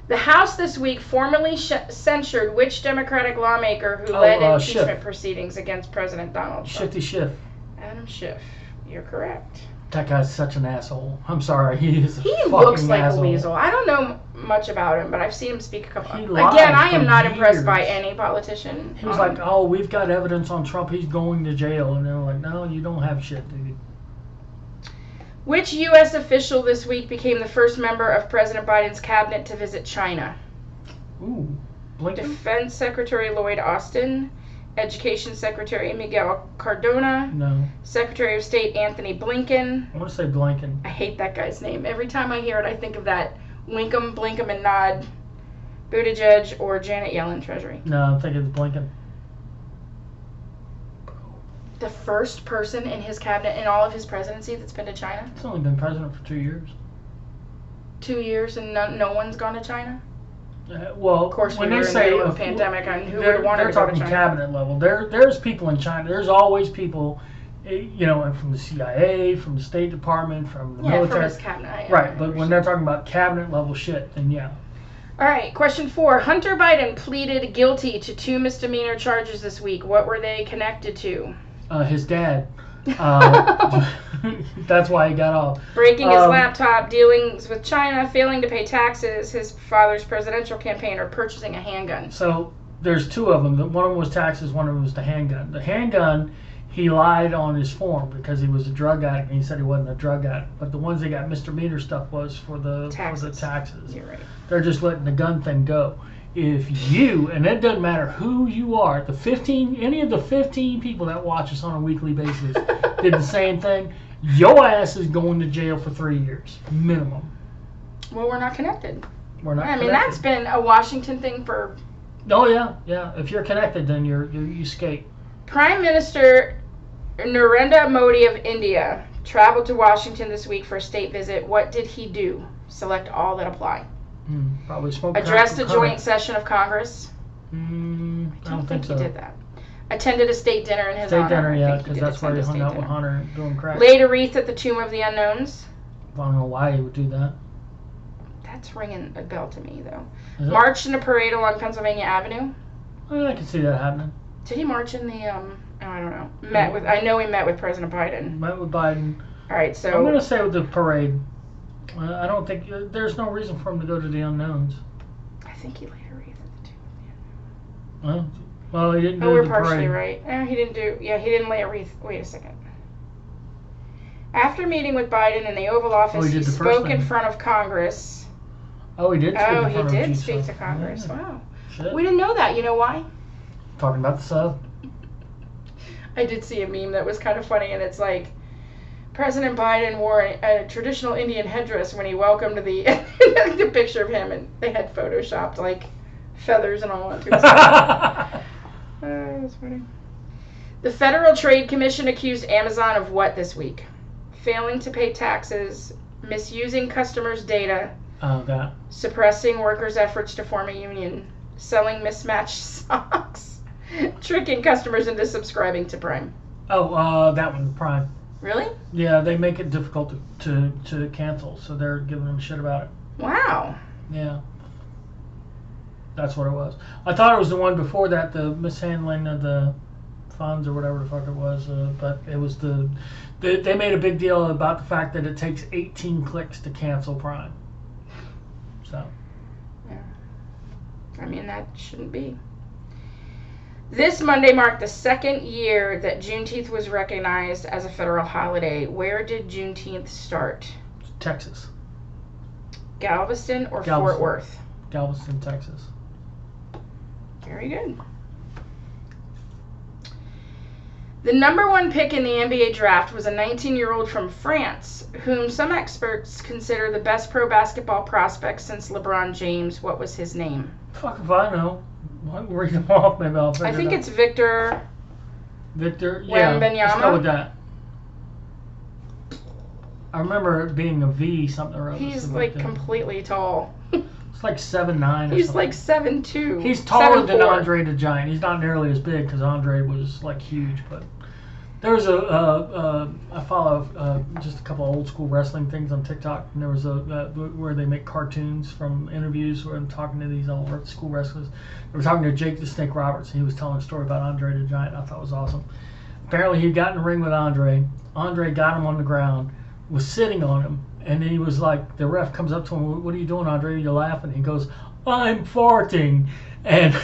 The House this week formally censured which Democratic lawmaker who led impeachment proceedings against President Donald Trump? Shifty Schiff. Adam Schiff. You're correct. That guy's such an asshole. I'm sorry. He looks like asshole. a weasel. I don't know much about him, but I've seen him speak a couple times. Again, I am not impressed by any politician. He was like, oh, we've got evidence on Trump. He's going to jail. And they're like, no, you don't have shit, dude. Which U.S. official this week became the first member of President Biden's cabinet to visit China? Ooh, Blinken? Defense Secretary Lloyd Austin, Education Secretary Miguel Cardona, No. Secretary of State Anthony Blinken. I want to say Blinken. I hate that guy's name. Every time I hear it, I think of that Winkum, Blinkum, and Nod, Buttigieg, or Janet Yellen, Treasury. No, I'm thinking it's Blinken. The first person in his cabinet in all of his presidency that's been to China? He's only been president for 2 years. 2 years and no one's gone to China? Well, of course, when we they were say in a pandemic, and who would want to go to talking China? cabinet level. There's people in China. There's always people, from the CIA, from the State Department, from the military. From his cabinet. Right, but when they're talking about cabinet level shit, then yeah. All right, question 4. Hunter Biden pleaded guilty to 2 misdemeanor charges this week. What were they connected to? His dad. That's why he got off. Breaking his laptop, dealings with China, failing to pay taxes, his father's presidential campaign, or purchasing a handgun. So there's 2 of them. One of them was taxes, one of them was the handgun. The handgun, he lied on his form because he was a drug addict and he said he wasn't a drug addict. But the ones that got misdemeanor stuff was for the taxes. You're right. They're just letting the gun thing go. If you, and it doesn't matter who you are, any of the 15 people that watch us on a weekly basis did the same thing, your ass is going to jail for 3 years, minimum. Well, we're not connected. We're not connected. I mean, that's been a Washington thing for Oh yeah, yeah. If you're connected, then you skate. Prime Minister Narendra Modi of India traveled to Washington this week for a state visit. What did he do? Select all that apply. Probably smoke. Addressed a joint session of Congress. I don't think so. He did that. Attended a state dinner in his honor. State dinner, yeah, because that's where he hung out with Hunter doing crack. Laid a wreath at the Tomb of the Unknowns. I don't know why he would do that. That's ringing a bell to me, though. Marched in a parade along Pennsylvania Avenue. I can see that happening. Did he march in the I don't know. I know he met with President Biden. Met with Biden. All right, so I'm gonna say with the parade. I don't think there's no reason for him to go to the unknowns. I think he laid a wreath at the Tomb of the Unknowns. Well, he didn't do the parade. Oh, we're partially right. He didn't do. Yeah, he didn't lay a wreath. Wait a second. After meeting with Biden in the Oval Office, he spoke in front of Congress. Oh, he did. Speak to Congress. Yeah. Wow. Shit. We didn't know that. You know why? Talking about the sub. I did see a meme that was kind of funny, and it's like President Biden wore a traditional Indian headdress when he welcomed the picture of him, and they had photoshopped like feathers and all onto his head. That's funny. The Federal Trade Commission accused Amazon of what this week? Failing to pay taxes, misusing customers' data, suppressing workers' efforts to form a union, selling mismatched stocks, tricking customers into subscribing to Prime. That one, Prime. Really? Yeah, they make it difficult to cancel, so they're giving them shit about it. Wow. Yeah. That's what it was. I thought it was the one before that, the mishandling of the funds or whatever the fuck it was, but it was they made a big deal about the fact that it takes 18 clicks to cancel Prime. So. Yeah. I mean, that shouldn't be. This Monday marked the second year that Juneteenth was recognized as a federal holiday. Where did Juneteenth start? Texas. Galveston or Fort Worth? Galveston, Texas. Very good. The number one pick in the NBA draft was a 19-year-old from France, whom some experts consider the best pro basketball prospect since LeBron James. What was his name? Fuck if I know. Read them off, maybe I'll figure it out. I think it's Victor. Yeah, let's go with that. I remember it being a V something or other. He's like completely tall. It's like 7'9". He's like 7'2". He's taller than Andre the Giant. He's not nearly as big because Andre was like huge. But there's I follow just a couple of old school wrestling things on TikTok, and there was where they make cartoons from interviews where I'm talking to these old school wrestlers. They were talking to Jake the Snake Roberts, and he was telling a story about Andre the Giant. I thought it was awesome. Apparently, he got in the ring with Andre. Andre got him on the ground, was sitting on him, and then he was like, the ref comes up to him, "What are you doing, Andre? You're laughing." He goes, "I'm farting." And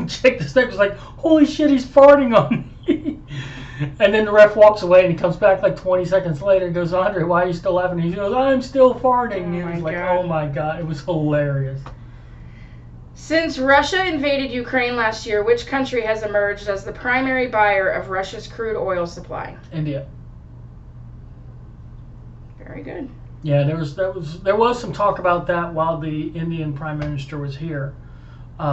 Jake the Snake was like, "Holy shit, he's farting on me." And then the ref walks away, and he comes back like 20 seconds later and goes, "Andre, why are you still laughing?" And he goes, "I'm still farting." And he was like, "Oh my God." It was hilarious. Since Russia invaded Ukraine last year, which country has emerged as the primary buyer of Russia's crude oil supply? India. Very good. Yeah, there was some talk about that while the Indian Prime Minister was here. They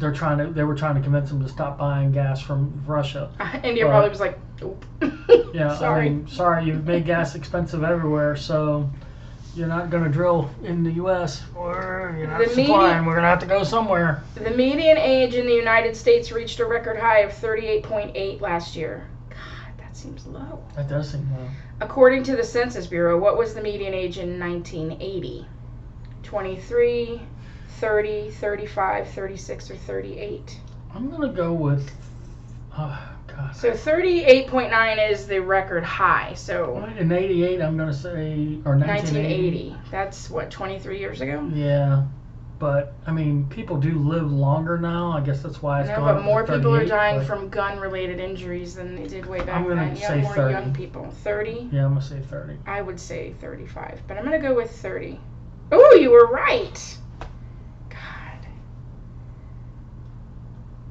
were trying to convince him to stop buying gas from Russia. India probably was like, "Nope." Yeah, sorry, you've made gas expensive everywhere, so you're not going to drill in the U.S. or you're not supplying. We're going to have to go somewhere. The median age in the United States reached a record high of 38.8 last year. God, that seems low. That does seem low. According to the Census Bureau, what was the median age in 1980? 23, 30, 35, 36, or 38? I'm going to go with... God. So 38.9 is the record high. So in 88, I'm going to say... Or 1980. That's, what, 23 years ago? Yeah. But, I mean, people do live longer now. I guess that's why it's gone up to 38. But more people are dying from gun-related injuries than they did way back then. I'm going to say 30. More young people. 30? Yeah, I'm going to say 30. I would say 35. But I'm going to go with 30. Ooh, you were right. God.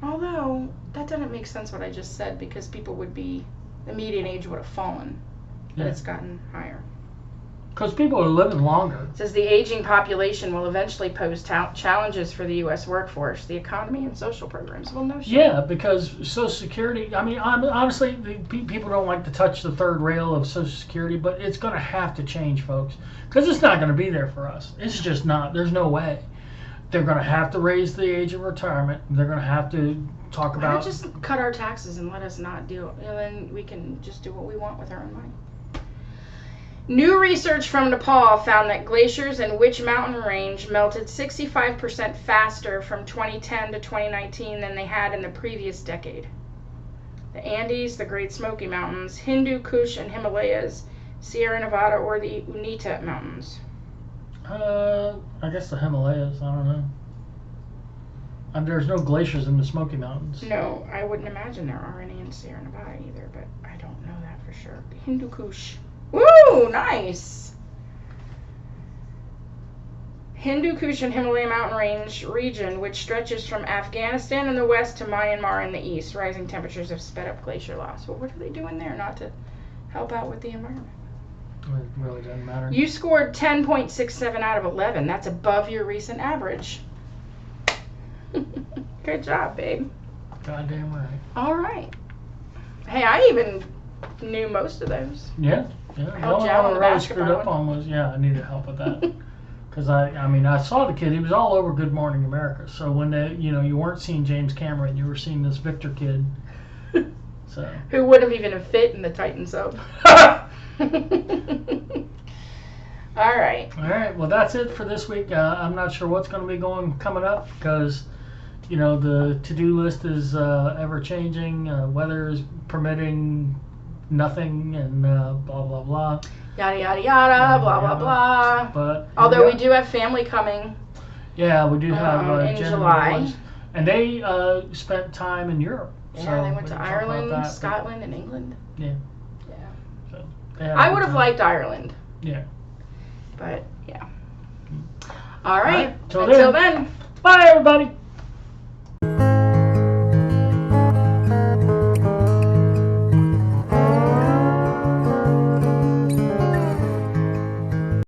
Although, that doesn't make sense what I just said, because people would be... The median age would have fallen. But it's gotten higher. Because people are living longer. It says the aging population will eventually pose challenges for the U.S. workforce, the economy, and social programs. Well, no shit. Yeah, because Social Security, I mean, honestly, people don't like to touch the third rail of Social Security, but it's going to have to change, folks. Because it's not going to be there for us. It's just not. There's no way. They're going to have to raise the age of retirement. They're going to have to talk Why not about... just cut our taxes and let us not deal, and then we can just do what we want with our own money. New research from Nepal found that glaciers in which mountain range melted 65% faster from 2010 to 2019 than they had in the previous decade. The Andes, the Great Smoky Mountains, Hindu Kush and Himalayas, Sierra Nevada, or the Unita Mountains. I guess the Himalayas, I don't know. And there's no glaciers in the Smoky Mountains. No, I wouldn't imagine there are any in Sierra Nevada either, but I don't know that for sure. Hindu Kush. Woo, nice. Hindu Kush and Himalaya mountain range region, which stretches from Afghanistan in the west to Myanmar in the east. Rising temperatures have sped up glacier loss. Well, what are they doing there not to help out with the environment? It really doesn't matter. You scored 10.67 out of 11. That's above your recent average. Good job, babe. Goddamn right. All right. Hey, I even knew most of those. Yeah. Helped The you only out one on I the really screwed basketball up on was, I needed help with that. Because I saw the kid. He was all over Good Morning America. So when you weren't seeing James Cameron, you were seeing this Victor kid. So. Who wouldn't even have fit in the Titan sub. All right. All right. Well, that's it for this week. I'm not sure what's going to be coming up because, the to-do list is ever changing. Weather is permitting nothing, and blah blah blah. Yada yada yada. Blah blah blah. But although we do have family coming. Yeah, we do have in Jen July. and they spent time in Europe. Yeah, so they went to Ireland, that, Scotland, and England. Yeah. Yeah. So I would have liked Ireland. Yeah. But yeah. All right. Till Until then. Bye, everybody.